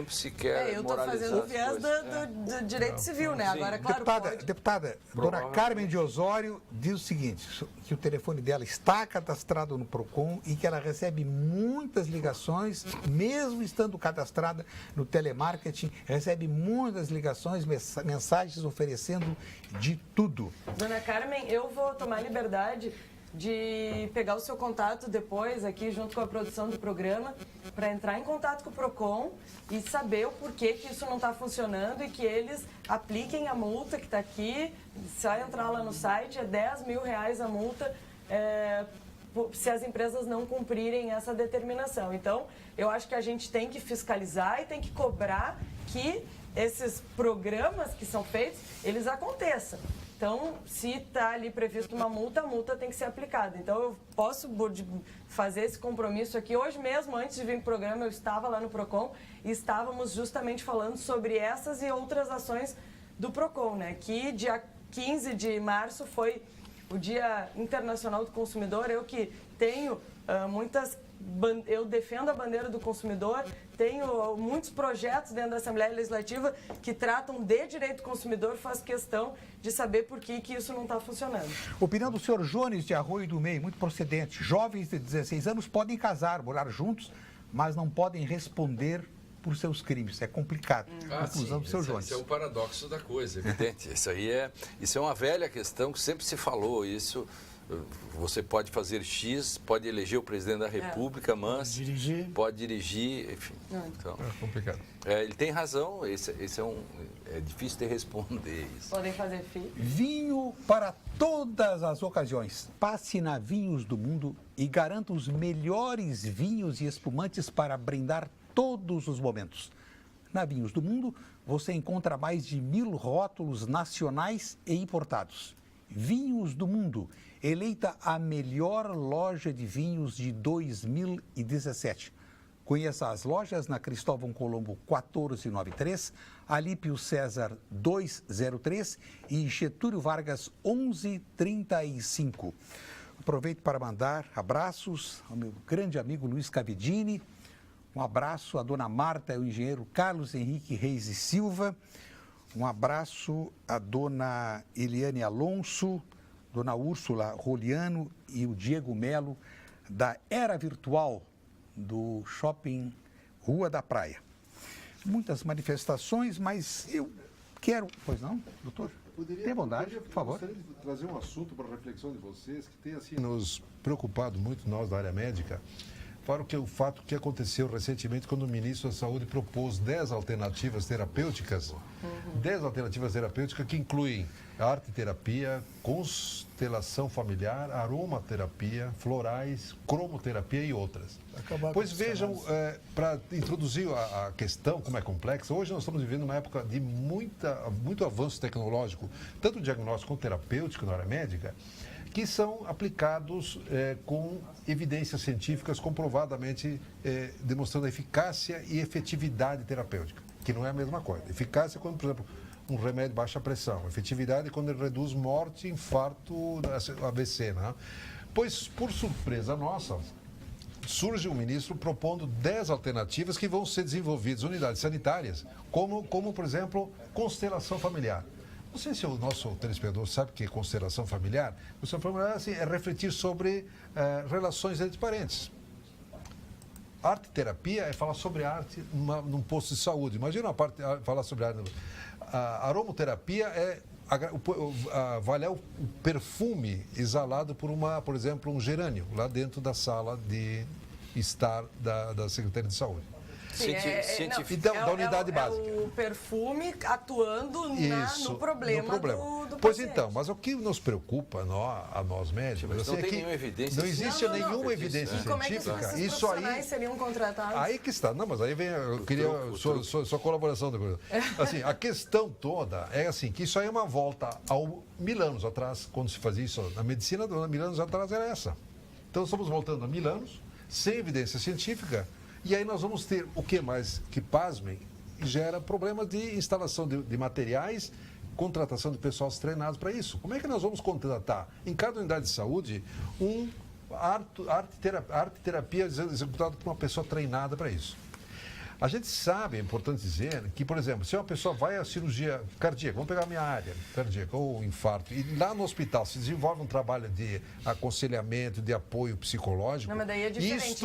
se quer eu estou moralizar fazendo o as viés coisas. do direito civil, né? Agora, claro, Deputada, dona Carmen de Osório diz o seguinte, que o telefone dela está cadastrado no PROCON e que ela recebe muitas ligações, mesmo estando cadastrada no telemarketing, recebe muitas ligações, mensagens oferecendo de tudo. Dona Carmen, eu vou tomar liberdade de pegar o seu contato depois aqui junto com a produção do programa para entrar em contato com o PROCON e saber o porquê que isso não está funcionando e que eles apliquem a multa que está aqui. Só entrar lá no site, é R$10 mil a multa se as empresas não cumprirem essa determinação. Então, eu acho que a gente tem que fiscalizar e tem que cobrar que esses programas que são feitos, eles aconteçam. Então, se está ali previsto uma multa, a multa tem que ser aplicada. Então, eu posso fazer esse compromisso aqui. Hoje mesmo, antes de vir para o programa, eu estava lá no PROCON e estávamos justamente falando sobre essas e outras ações do PROCON, né? Que dia 15 de março foi o Dia Internacional do Consumidor. Eu que tenho eu defendo a bandeira do consumidor, tenho muitos projetos dentro da Assembleia Legislativa que tratam de direito do consumidor, faço questão de saber por que isso não está funcionando. Opinião do senhor Jones de Arroio do Meio, muito procedente. Jovens de 16 anos podem casar, morar juntos, mas não podem responder por seus crimes. É complicado. Conclusão do seu Jones. Esse é o paradoxo da coisa, evidente. Isso é uma velha questão que sempre se falou. Isso, você pode fazer X, pode eleger o presidente da República, mas pode dirigir, enfim. Então, É complicado. ele tem razão, é difícil de responder isso. Podem fazer filho. Vinho para todas as ocasiões. Passe na Vinhos do Mundo e garanta os melhores vinhos e espumantes para brindar todos os momentos. Na Vinhos do Mundo, você encontra mais de 1000 rótulos nacionais e importados. Vinhos do Mundo, eleita a melhor loja de vinhos de 2017. Conheça as lojas na Cristóvão Colombo 1493, Alípio César 203 e Getúlio Vargas 1135. Aproveito para mandar abraços ao meu grande amigo Luiz Cavidini, um abraço à dona Marta e ao engenheiro Carlos Henrique Reis e Silva, um abraço à dona Eliane Alonso, dona Úrsula Roliano e o Diego Melo, da Era Virtual do Shopping Rua da Praia. Muitas manifestações, mas eu quero... Pois não, doutor? Tenha bondade, por favor. Gostaria de trazer um assunto para a reflexão de vocês, que tem assim, nos preocupado muito, nós da área médica, para o fato que aconteceu recentemente quando o ministro da Saúde propôs 10 alternativas terapêuticas, 10 alternativas terapêuticas que incluem arte-terapia, constelação familiar, aromaterapia, florais, cromoterapia e outras. Pois vejam, para introduzir a questão, como é complexa, hoje nós estamos vivendo uma época de muito avanço tecnológico, tanto diagnóstico quanto terapêutico na área médica, que são aplicados com evidências científicas comprovadamente demonstrando a eficácia e efetividade terapêutica, que não é a mesma coisa. Eficácia quando, por exemplo, um remédio de baixa pressão. Efetividade quando ele reduz morte, infarto, AVC. Né? Pois, por surpresa nossa, surge o ministro propondo 10 alternativas que vão ser desenvolvidas, unidades sanitárias, como por exemplo, constelação familiar. Não sei se o nosso telespectador sabe o que é constelação familiar. Constelação familiar assim, é refletir sobre relações entre parentes. Arte-terapia é falar sobre arte num posto de saúde. Imagina falar sobre arte. A aromoterapia é avaliar o perfume exalado por exemplo, um gerânio, lá dentro da sala de estar da Secretaria de Saúde. Sim, Então, da unidade básica. É o perfume atuando Isso, no problema, do Pois paciente. então, mas o que nos preocupa a nós médicos, Mas não assim, é tem que nenhuma evidência não existe Não, nenhuma evidência E como é que científica. esses Isso profissionais aí, seriam contratados? aí que está. Não, mas aí vem, eu queria sua colaboração depois. Assim, a questão toda é assim, que isso aí é uma volta ao 1000 anos atrás, quando se fazia isso na medicina, 1000 anos atrás era essa. Então estamos voltando a 1000 anos, sem evidência científica, e aí nós vamos ter o que mais que, pasmem, gera problemas de instalação de materiais, contratação de pessoal treinados para isso. Como é que nós vamos contratar em cada unidade de saúde arte-terapia executada por uma pessoa treinada para isso? A gente sabe, é importante dizer, que, por exemplo, se uma pessoa vai à cirurgia cardíaca, vamos pegar a minha área cardíaca, ou infarto, e lá no hospital se desenvolve um trabalho de aconselhamento, de apoio psicológico. Não, mas daí é diferente.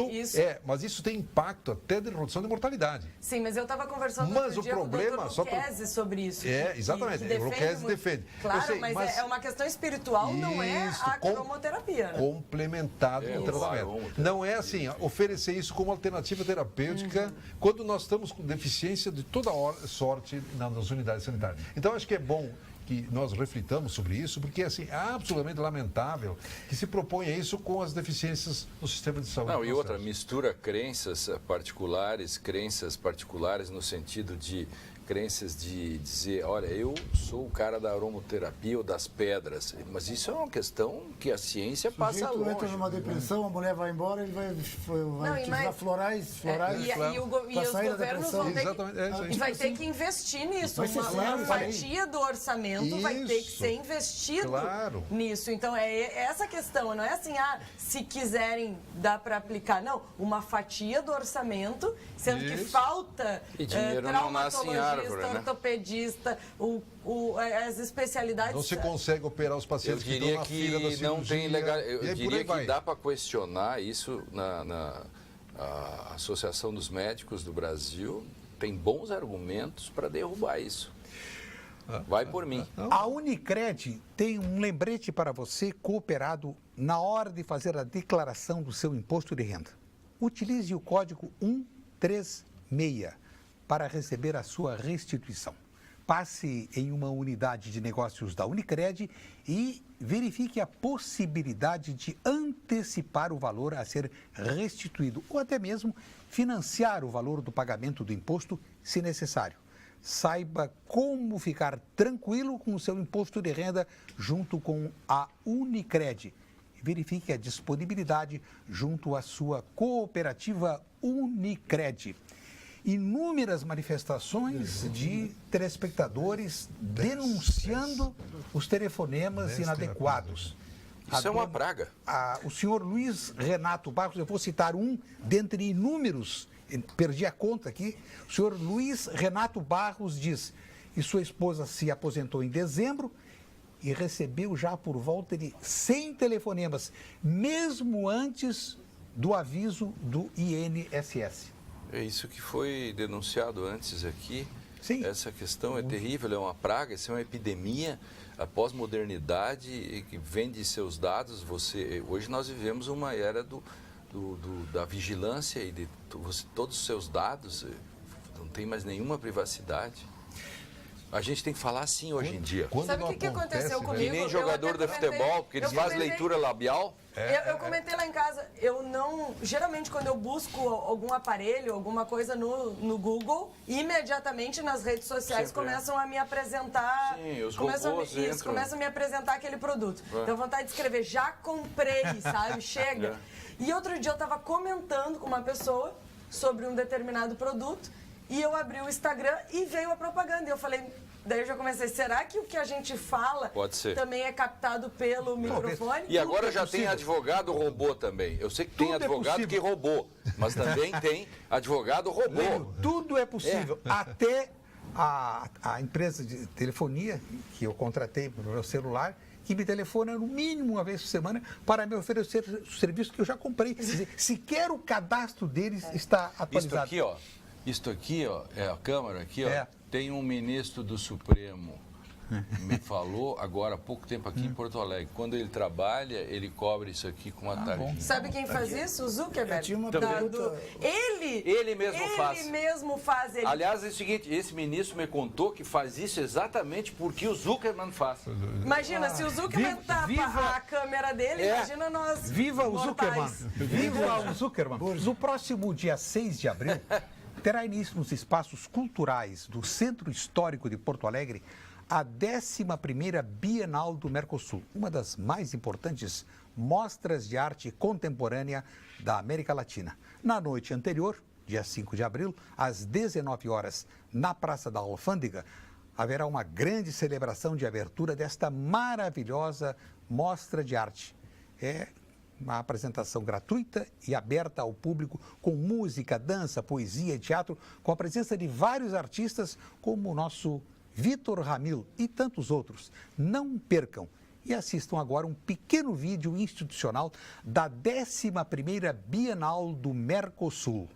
Mas isso tem impacto até de redução de mortalidade. Sim, mas eu estava conversando Mas outro dia o problema, com o só Dr. pra- Luquezzi sobre isso. Exatamente, o Luquezzi defende. Claro, Eu sei, mas é uma questão espiritual, não é Isso, a cromoterapia. Né? complementado É, no o tratamento. aroma, Não é assim, oferecer isso como alternativa terapêutica quando nós estamos com deficiência de toda sorte nas unidades sanitárias. Então, acho que é bom que nós reflitamos sobre isso, porque assim, é absolutamente lamentável que se proponha isso com as deficiências no sistema de saúde. Não, e do outra, processo. mistura crenças particulares no sentido de crenças de dizer, olha, eu sou o cara da aromaterapia ou das pedras, mas isso é uma questão que a ciência O passa sujeito entra longe. numa depressão, a mulher vai embora, ele vai utilizar florais E os governos vão ter Exatamente, é isso aí. e vai ter que investir nisso. Vai ser Uma claro, fatia do orçamento vai ter que Isso. ser investido Claro. nisso. Então, é essa questão. Não é assim, se quiserem, dá para aplicar. Não, uma fatia do orçamento, sendo que Isso. falta E dinheiro não nasce em árvore, né? ortopedista, as especialidades. Não se consegue operar os Eu pacientes que estão diria na fila da que cirurgia. não tem legal. e Eu aí por diria aí que vai. dá para questionar isso na a Associação dos Médicos do Brasil tem bons argumentos para derrubar isso. Vai por mim. A Unicred tem um lembrete para você cooperado na hora de fazer a declaração do seu imposto de renda. Utilize o código 136 para receber a sua restituição. Passe em uma unidade de negócios da Unicred e verifique a possibilidade de antecipar o valor a ser restituído ou até mesmo financiar o valor do pagamento do imposto, se necessário. Saiba como ficar tranquilo com o seu imposto de renda junto com a Unicred. Verifique a disponibilidade junto à sua cooperativa Unicred. Inúmeras manifestações de telespectadores denunciando os telefonemas inadequados. Isso é uma praga. O senhor Luiz Renato Barros, eu vou citar um dentre inúmeros, perdi a conta aqui. O senhor Luiz Renato Barros diz que sua esposa se aposentou em dezembro e recebeu já por volta de 100 telefonemas, mesmo antes do aviso do INSS. É isso que foi denunciado antes aqui. Sim. Essa questão é terrível, é uma praga, isso é uma epidemia. A pós-modernidade que vende seus dados, hoje nós vivemos uma era da vigilância e de todos os seus dados, não tem mais nenhuma privacidade. A gente tem que falar assim hoje em dia. Quando Sabe o não que aconteceu acontece, comigo? E nem Eu jogador até de comentei- futebol, porque eles eu fazem comentei- leitura labial. Eu comentei lá em casa, geralmente quando eu busco algum aparelho, alguma coisa no Google, imediatamente nas redes sociais Sempre começam a me apresentar, Sim, os começam robôs entram. começam a me apresentar aquele produto. Tenho vontade de escrever, já comprei, sabe? Chega. E outro dia eu estava comentando com uma pessoa sobre um determinado produto e eu abri o Instagram e veio a propaganda. E eu falei, daí eu já comecei, será que o que a gente fala Pode ser. também é captado pelo microfone? E agora é já tem possível. advogado robô também. Eu sei que tem Tudo é advogado que possível. roubou, mas também tem advogado robô. Tudo é possível. Até a empresa de telefonia que eu contratei para o meu celular, que me telefona no mínimo uma vez por semana para me oferecer o serviço que eu já comprei. Quer dizer, sequer o cadastro deles está atualizado. Isto aqui, ó, é a Câmara aqui, ó, É. tem um ministro do Supremo me falou agora há pouco tempo aqui em Porto Alegre. Quando ele trabalha, ele cobre isso aqui com uma tarjinha. Sabe quem faz isso? O Zuckerberg. Eu tinha uma Da- pergunta- Ele mesmo faz. Ele mesmo faz. Ele... Aliás, é o seguinte, esse ministro me contou que faz isso exatamente porque o Zuckerman faz. Imagina, se o Zuckerberg tapa viva- a câmera dele, imagina nós. Viva o mortais. Zuckerman! Viva o Zuckerman! No próximo dia 6 de abril, terá início nos espaços culturais do Centro Histórico de Porto Alegre a 11ª Bienal do Mercosul, uma das mais importantes mostras de arte contemporânea da América Latina. Na noite anterior, dia 5 de abril, às 19 horas, na Praça da Alfândega, haverá uma grande celebração de abertura desta maravilhosa mostra de arte. É uma apresentação gratuita e aberta ao público, com música, dança, poesia e teatro, com a presença de vários artistas, como o nosso Vitor Ramil e tantos outros. Não percam e assistam agora um pequeno vídeo institucional da 11ª Bienal do Mercosul.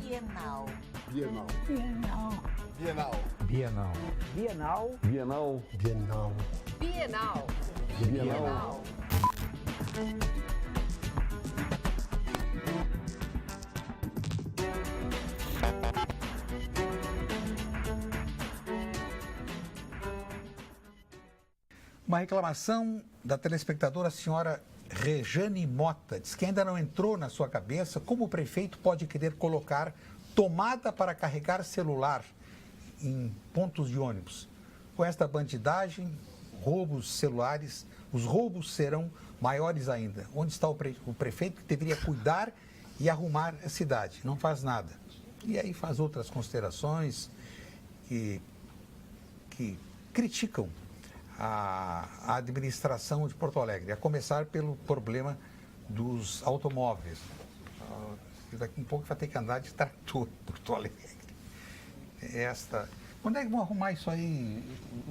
Bienal. Bienal. Bienal. Bienal. Bienal. Bienal. Bienal. Bienal. Bienal. Bienal. Uma reclamação da telespectadora senhora Rejane Mota. Diz que ainda não entrou na sua cabeça como o prefeito pode querer colocar tomada para carregar celular em pontos de ônibus. Com esta bandidagem, roubos celulares, os roubos serão maiores ainda. Onde está o prefeito que deveria cuidar e arrumar a cidade? Não faz nada. E aí faz outras considerações que criticam a administração de Porto Alegre, a começar pelo problema dos automóveis. Daqui a pouco vai ter que andar de trator em Porto Alegre. Quando é que vão arrumar isso aí?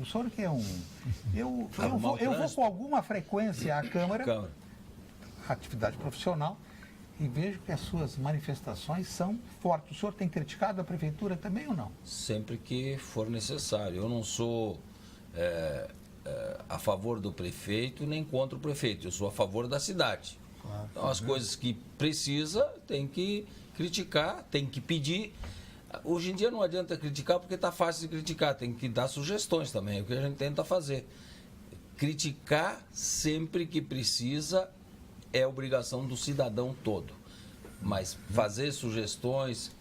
O senhor que é um... Eu vou com alguma frequência à Câmara, atividade profissional, e vejo que as suas manifestações são fortes. O senhor tem criticado a Prefeitura também ou não? Sempre que for necessário. Eu não sou a favor do prefeito nem contra o prefeito. Eu sou a favor da cidade. Então, as coisas que precisa, tem que criticar, tem que pedir. Hoje em dia não adianta criticar porque está fácil de criticar, tem que dar sugestões também, é o que a gente tenta fazer. Criticar sempre que precisa é obrigação do cidadão todo, mas fazer sugestões,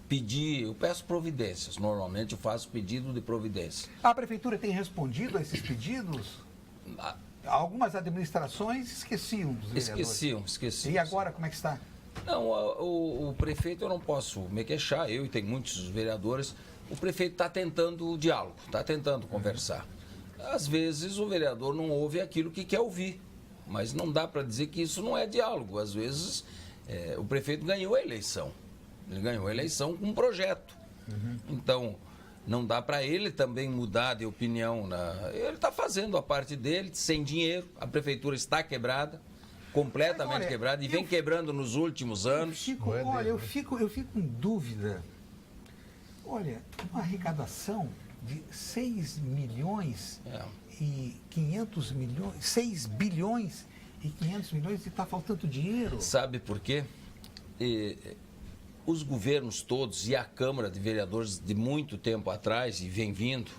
pedir, eu peço providências, normalmente eu faço pedido de providência. A Prefeitura tem respondido a esses pedidos? Algumas administrações esqueciam dos vereadores. Esqueciam. E agora como é que está? Não, o prefeito eu não posso me queixar, eu e tem muitos vereadores, o prefeito está tentando o diálogo, está tentando conversar. Às vezes o vereador não ouve aquilo que quer ouvir, mas não dá para dizer que isso não é diálogo. Às vezes o prefeito ganhou a eleição, ele ganhou a eleição com um projeto. Então, não dá para ele também mudar de opinião. Ele está fazendo a parte dele, sem dinheiro, a prefeitura está quebrada. Completamente quebrada e vem quebrando nos últimos anos. Eu fico em dúvida. Olha, uma arrecadação de 6 milhões e 500 milhões, 6 bilhões e 500 milhões e está faltando dinheiro. Sabe por quê? Os governos todos e a Câmara de Vereadores de muito tempo atrás, e vem vindo,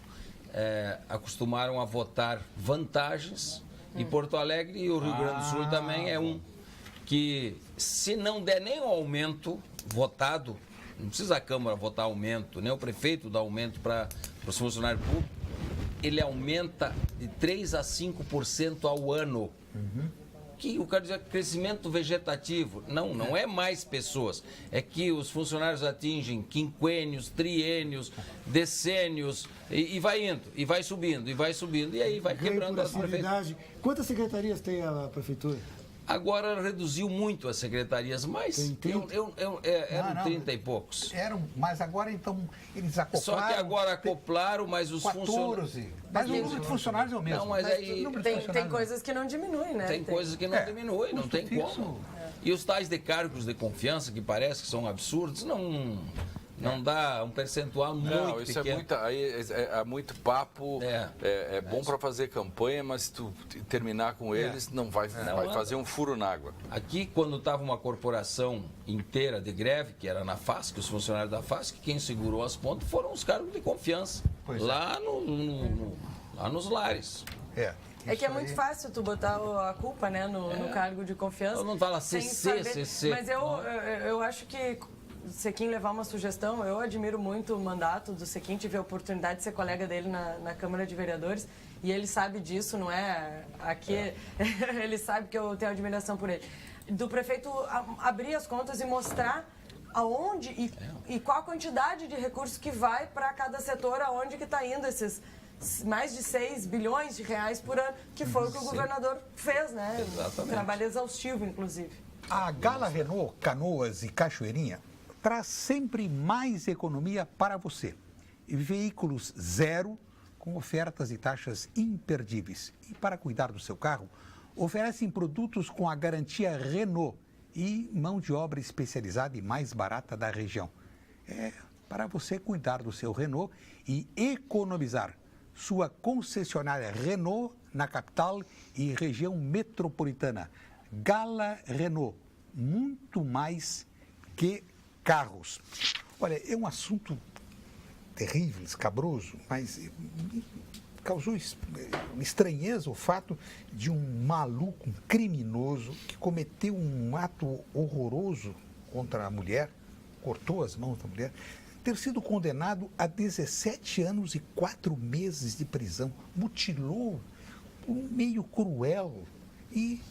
acostumaram a votar vantagens. E Porto Alegre e o Rio Grande do Sul também é um que, se não der nem o aumento votado, não precisa a Câmara votar aumento, nem o prefeito dar aumento para os funcionários públicos, ele aumenta de 3% a 5% ao ano. que o cara diz crescimento vegetativo. Não é mais pessoas. É que os funcionários atingem quinquênios, triênios, decênios, e vai indo, e vai subindo, e aí vai Ganho quebrando por as prefeituras. assiduidade. Quantas secretarias tem a prefeitura? Agora reduziu muito as secretarias, mas Tem 30? eram Não. 30 e poucos. Mas agora então eles acoplaram. Só que agora acoplaram, mas os funcionários... 14. Mas o número de funcionários é o mesmo. Não, mas aí o número de Tem funcionários- coisas que não diminuem, né? Tem coisas que não diminuem, não custo tem fixo. como. E os tais de cargos de confiança, que parece que são absurdos, não dá um percentual muito Não, isso pequeno. é muito papo. É bom para fazer campanha, mas se tu terminar com eles, não vai fazer um furo na água. Aqui, quando estava uma corporação inteira de greve, que era na FASC, os funcionários da FASC, quem segurou as pontas foram os cargos de confiança, Pois é. lá, lá nos lares. É que é muito fácil tu botar a culpa, né, no cargo de confiança. Eu não falo sem CC, saber. CC. Mas eu acho que Sequim levar uma sugestão, eu admiro muito o mandato do Sequim, tive a oportunidade de ser colega dele na Câmara de Vereadores e ele sabe disso, não é? Aqui, ele sabe que eu tenho admiração por ele. Do prefeito abrir as contas e mostrar aonde e qual a quantidade de recursos que vai para cada setor, aonde que está indo esses mais de 6 bilhões de reais por ano, que foi o que o governador fez, né? Exatamente. Um trabalho exaustivo, inclusive. A Gala Renault, Canoas e Cachoeirinha traz sempre mais economia para você. E veículos zero com ofertas e taxas imperdíveis. E para cuidar do seu carro, oferecem produtos com a garantia Renault e mão de obra especializada e mais barata da região. É para você cuidar do seu Renault e economizar. Sua concessionária Renault na capital e região metropolitana. Gala Renault, muito mais que carros. Olha, é um assunto terrível, escabroso, mas me causou estranheza o fato de um maluco, um criminoso, que cometeu um ato horroroso contra a mulher, cortou as mãos da mulher, ter sido condenado a 17 anos e 4 meses de prisão. Mutilou por um meio cruel. E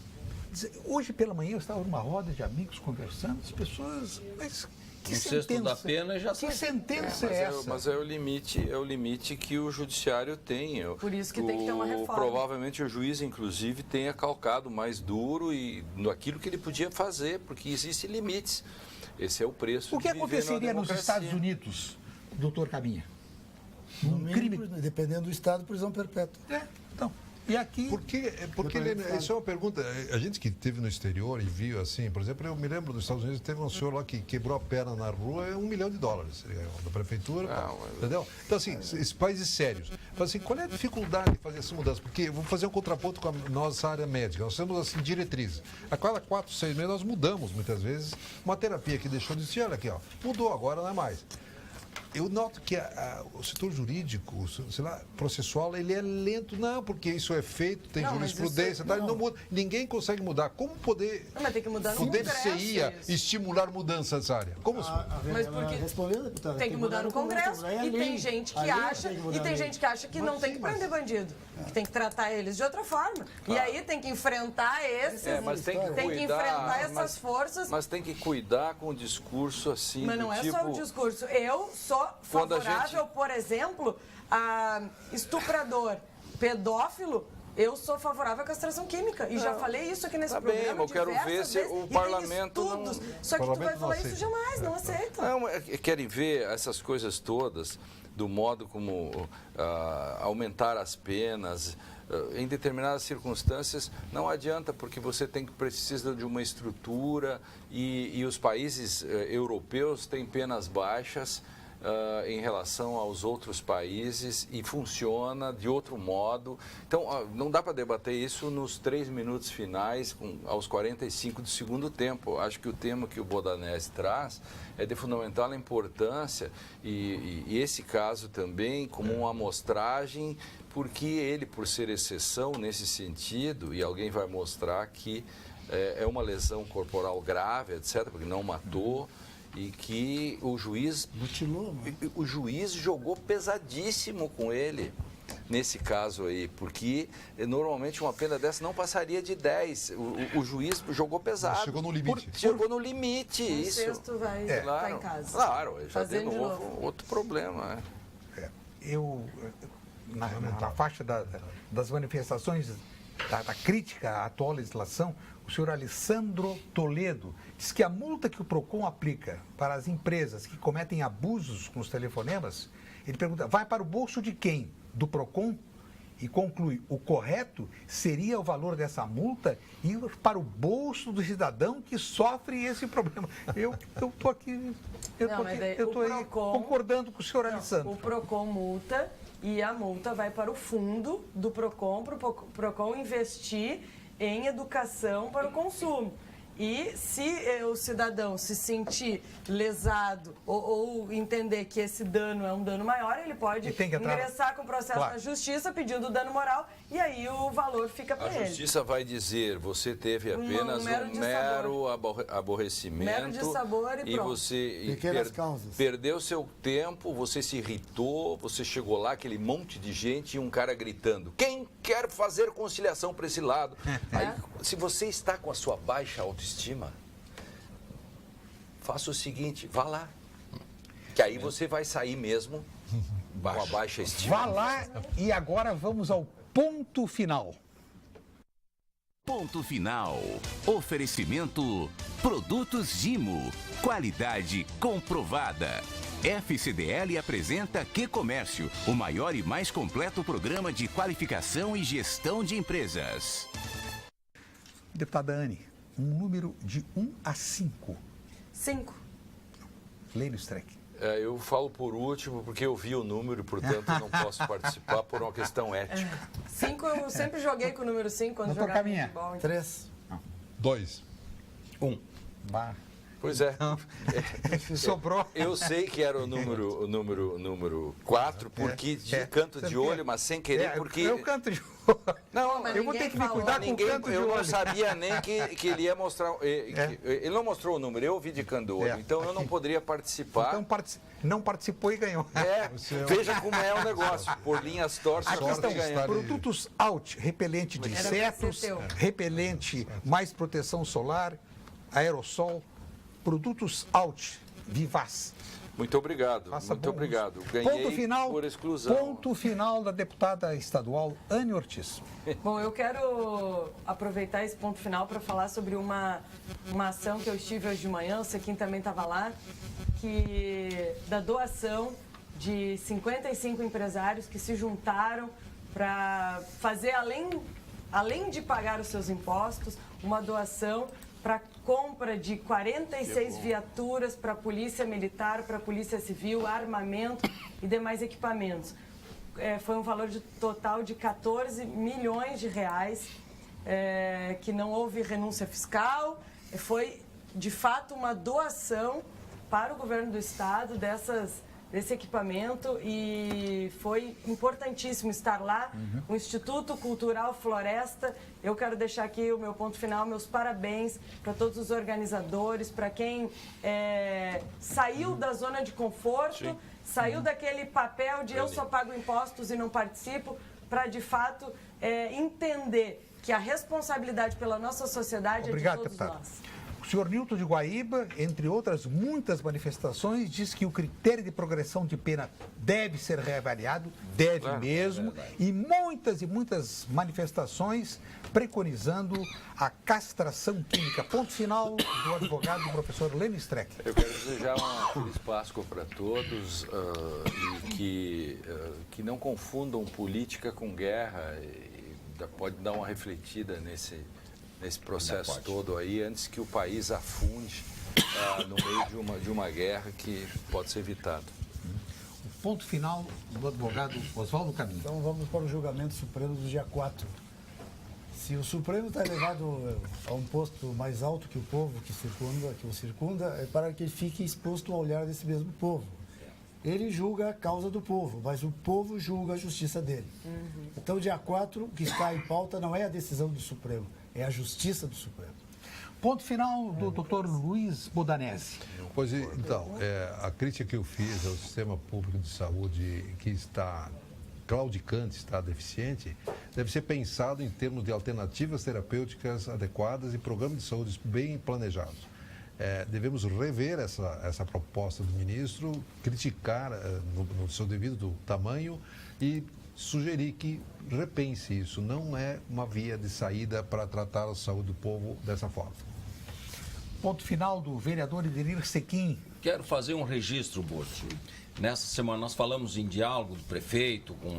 hoje pela manhã eu estava numa roda de amigos conversando, as pessoas... Mas que No cesto da pena já Que sai. sentença é essa? Mas é o limite que o judiciário tem. Por isso que tem que ter uma reforma. Provavelmente o juiz, inclusive, tenha calcado mais duro e naquilo que ele podia fazer, porque existem limites. Esse é o preço. O que de viver aconteceria numa nos democracia. Estados Unidos, doutor Caminha? No Um mínimo, crime. dependendo do estado, prisão perpétua. Então, e aqui... Porque isso é uma pergunta. A gente que esteve no exterior e viu assim, por exemplo, eu me lembro dos Estados Unidos, teve um senhor lá que quebrou a perna na rua, $1 milhão ele ganhou da prefeitura, entendeu? Então, assim, esses países sérios. Então, assim, qual é a dificuldade de fazer essa mudança? Porque eu vou fazer um contraponto com a nossa área médica. Nós temos, assim, diretrizes. A cada 4, 6 meses nós mudamos, muitas vezes, uma terapia que deixou de existir, olha aqui, ó, mudou, agora não é mais. Eu noto que o setor jurídico, sei lá, processual, ele é lento. Não, porque isso é feito, tem Não, mas jurisprudência, isso- tá? Ele não muda. Ninguém consegue mudar. Como poder Não, mas tem que mudar no o Congresso DCI isso. estimular mudança nessa área? Como assim? Mas porque Respondeu, deputada? tem que mudar no Congresso é a e lei. tem gente que A lei acha tem que mudar e a tem lei. gente que acha que não tem que prender bandido, que tem que tratar eles de outra forma. E aí tem que enfrentar esses, Mas tem que cuidar, enfrentar essas forças. Mas tem que cuidar com o discurso assim. Mas do não é tipo, só o discurso. Eu sou Quando a favorável, gente- por exemplo, a estuprador, pedófilo. Eu sou favorável à castração química. E já falei isso aqui nesse Tá bem, programa. mas eu quero diversas ver se vezes, o e tem parlamento não- estudos. Só que tu parlamento vai não falar isso aceita. jamais, não aceita. Não, querem ver essas coisas todas, do modo como aumentar as penas. Em determinadas circunstâncias, não adianta, porque você precisa de uma estrutura e os países europeus têm penas baixas em relação aos outros países e funciona de outro modo. Então, não dá para debater isso nos 3 minutos finais, aos 45 do segundo tempo. Acho que o tema que o Bodanese traz é de fundamental importância e esse caso também como uma amostragem, porque ele, por ser exceção nesse sentido, e alguém vai mostrar que é uma lesão corporal grave, etc., porque não matou, e que o juiz Mutilou, né? o juiz jogou pesadíssimo com ele. nesse caso aí, porque normalmente uma pena dessa não passaria de 10. O juiz jogou pesado. Chegou no limite. Chegou no limite, O isso. sexto vai estar em casa. Claro, já Fazendo de de novo novo. outro problema. Eu, na faixa das manifestações, da crítica à atual legislação, o senhor Alessandro Toledo diz que a multa que o PROCON aplica para as empresas que cometem abusos com os telefonemas, ele pergunta, vai para o bolso de quem? Do PROCON? E conclui, o correto seria o valor dessa multa ir para o bolso do cidadão que sofre esse problema. Eu estou aqui, concordando com o senhor Alessandro. O PROCON multa e a multa vai para o fundo do PROCON, para o PROCON investir em educação para o consumo. E se o cidadão se sentir lesado ou entender que esse dano é um dano maior, ele pode ingressar com processo na justiça pedindo dano moral e aí o valor fica para ele. A justiça vai dizer, você teve apenas um mero aborrecimento. Mero de sabor e pronto. Você causas. perdeu seu tempo, você se irritou, você chegou lá, aquele monte de gente e um cara gritando, quem quer fazer conciliação para esse lado? Aí, se você está com a sua baixa autoestima, faça o seguinte, vá lá. Que aí você vai sair mesmo com a baixa estima. Vá lá e agora vamos ao ponto final. Ponto final. Oferecimento Produtos Gimo. Qualidade comprovada. FCDL apresenta Que Comércio, o maior e mais completo programa de qualificação e gestão de empresas. Deputada Anne, um número de 1 a 5. 5. Lênio Streck. Eu falo por último porque eu vi o número, portanto não posso participar por uma questão ética. 5, eu sempre joguei com o número 5 quando Doutor jogava Caminha. futebol. 3. 2. 1. Pois é. Sobrou. Eu sei que era o número 4, porque de canto de olho, mas sem querer, porque... É o canto de olho. Não, mas mas eu vou ter que me cuidar com o canto de eu olho. não sabia nem que ele ia mostrar... Ele não mostrou o número, eu vi de canto do olho, então eu não poderia participar. Então não participou e ganhou. Veja como é o negócio, por linhas tortas, Aqui estão ganhando. produtos Out, repelente de Era pra insetos, ser teu. repelente mais proteção solar, aerossol, produtos Out, Vivaz. Muito obrigado, Faça muito bom obrigado. uso. Ganhei por exclusão. Ponto final da deputada estadual Anne Ortiz. Bom, eu quero aproveitar esse ponto final para falar sobre uma ação que eu estive hoje de manhã, o Sequim também estava lá, da doação de 55 empresários que se juntaram para fazer, além de pagar os seus impostos, uma doação para compra de 46 viaturas para a Polícia Militar, para a Polícia Civil, armamento e demais equipamentos. Foi um valor total de 14 milhões de reais, que não houve renúncia fiscal, foi de fato uma doação para o governo do estado desse equipamento e foi importantíssimo estar lá. O Instituto Cultural Floresta, eu quero deixar aqui o meu ponto final, meus parabéns para todos os organizadores, para quem saiu da zona de conforto, saiu daquele papel de eu só pago impostos e não participo, para de fato entender que a responsabilidade pela nossa sociedade é de todos deputado. nós. O senhor Nilton de Guaíba, entre outras muitas manifestações, diz que o critério de progressão de pena deve ser reavaliado, mesmo, e muitas manifestações preconizando a castração química. Ponto final do advogado professor Lênio Streck. Eu quero desejar uma feliz Páscoa para todos e que não confundam política com guerra. Pode dar uma refletida nesse processo todo aí, antes que o país afunde no meio de uma guerra que pode ser evitada. O ponto final do advogado Oswaldo Caminha. Então vamos para o julgamento supremo do dia 4. Se o Supremo está elevado a um posto mais alto que o povo que o circunda, é para que ele fique exposto ao olhar desse mesmo povo. Ele julga a causa do povo, mas o povo julga a justiça dele. Então, dia 4, o que está em pauta não é a decisão do Supremo, é a justiça do Supremo. Ponto final do doutor Luiz Bodanese. Pois então, a crítica que eu fiz ao sistema público de saúde que está claudicante, está deficiente, deve ser pensado em termos de alternativas terapêuticas adequadas e programas de saúde bem planejados. Devemos rever essa proposta do ministro, criticar no seu devido tamanho e sugerir que repense isso. Não é uma via de saída para tratar a saúde do povo dessa forma. Ponto final do vereador Edenir Sequim. Quero fazer um registro, Borges. Nessa semana nós falamos em diálogo do prefeito com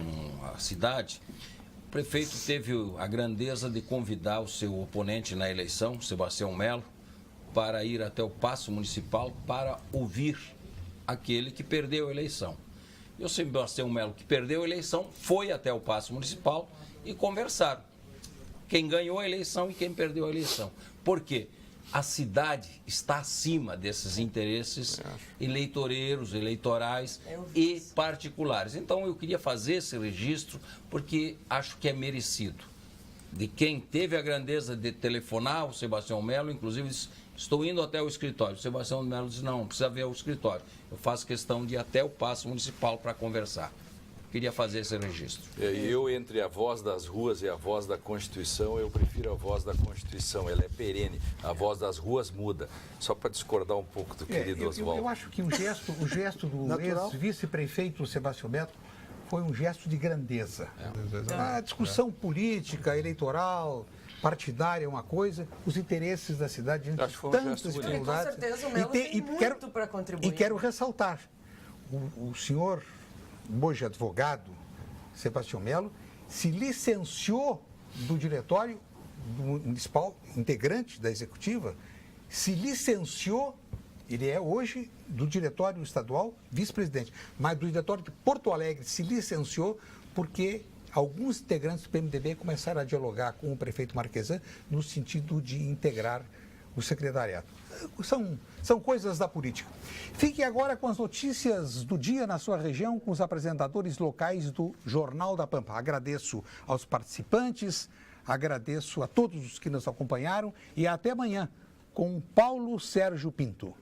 a cidade. O prefeito teve a grandeza de convidar o seu oponente na eleição, Sebastião Melo, para ir até o Paço Municipal para ouvir aquele que perdeu a eleição. E o Sebastião Melo, que perdeu a eleição, foi até o Paço Municipal e conversaram. Quem ganhou a eleição e quem perdeu a eleição. Por quê? A cidade está acima desses interesses eleitorais e particulares. Então, eu queria fazer esse registro porque acho que é merecido. De quem teve a grandeza de telefonar, o Sebastião Melo, inclusive, disse, estou indo até o escritório. O Sebastião Melo disse, não precisa ver o escritório. Eu faço questão de ir até o Paço Municipal para conversar. Queria fazer esse registro. Eu, entre a voz das ruas e a voz da Constituição, eu prefiro a voz da Constituição. Ela é perene. A voz das ruas muda. Só para discordar um pouco do querido Oswaldo. Eu acho que o gesto do ex-vice-prefeito Sebastião Melo foi um gesto de grandeza. A discussão política, eleitoral, partidária é uma coisa, os interesses da cidade diante de tantas dificuldades. Com certeza o Melo tem muito para contribuir. E quero ressaltar, o senhor, hoje advogado, Sebastião Melo, se licenciou do diretório municipal, integrante da executiva, se licenciou, ele é hoje do diretório estadual vice-presidente, mas do diretório de Porto Alegre se licenciou porque alguns integrantes do PMDB começaram a dialogar com o prefeito Marquesan no sentido de integrar o secretariado. São coisas da política. Fique agora com as notícias do dia na sua região, com os apresentadores locais do Jornal da Pampa. Agradeço aos participantes, agradeço a todos os que nos acompanharam e até amanhã com Paulo Sérgio Pinto.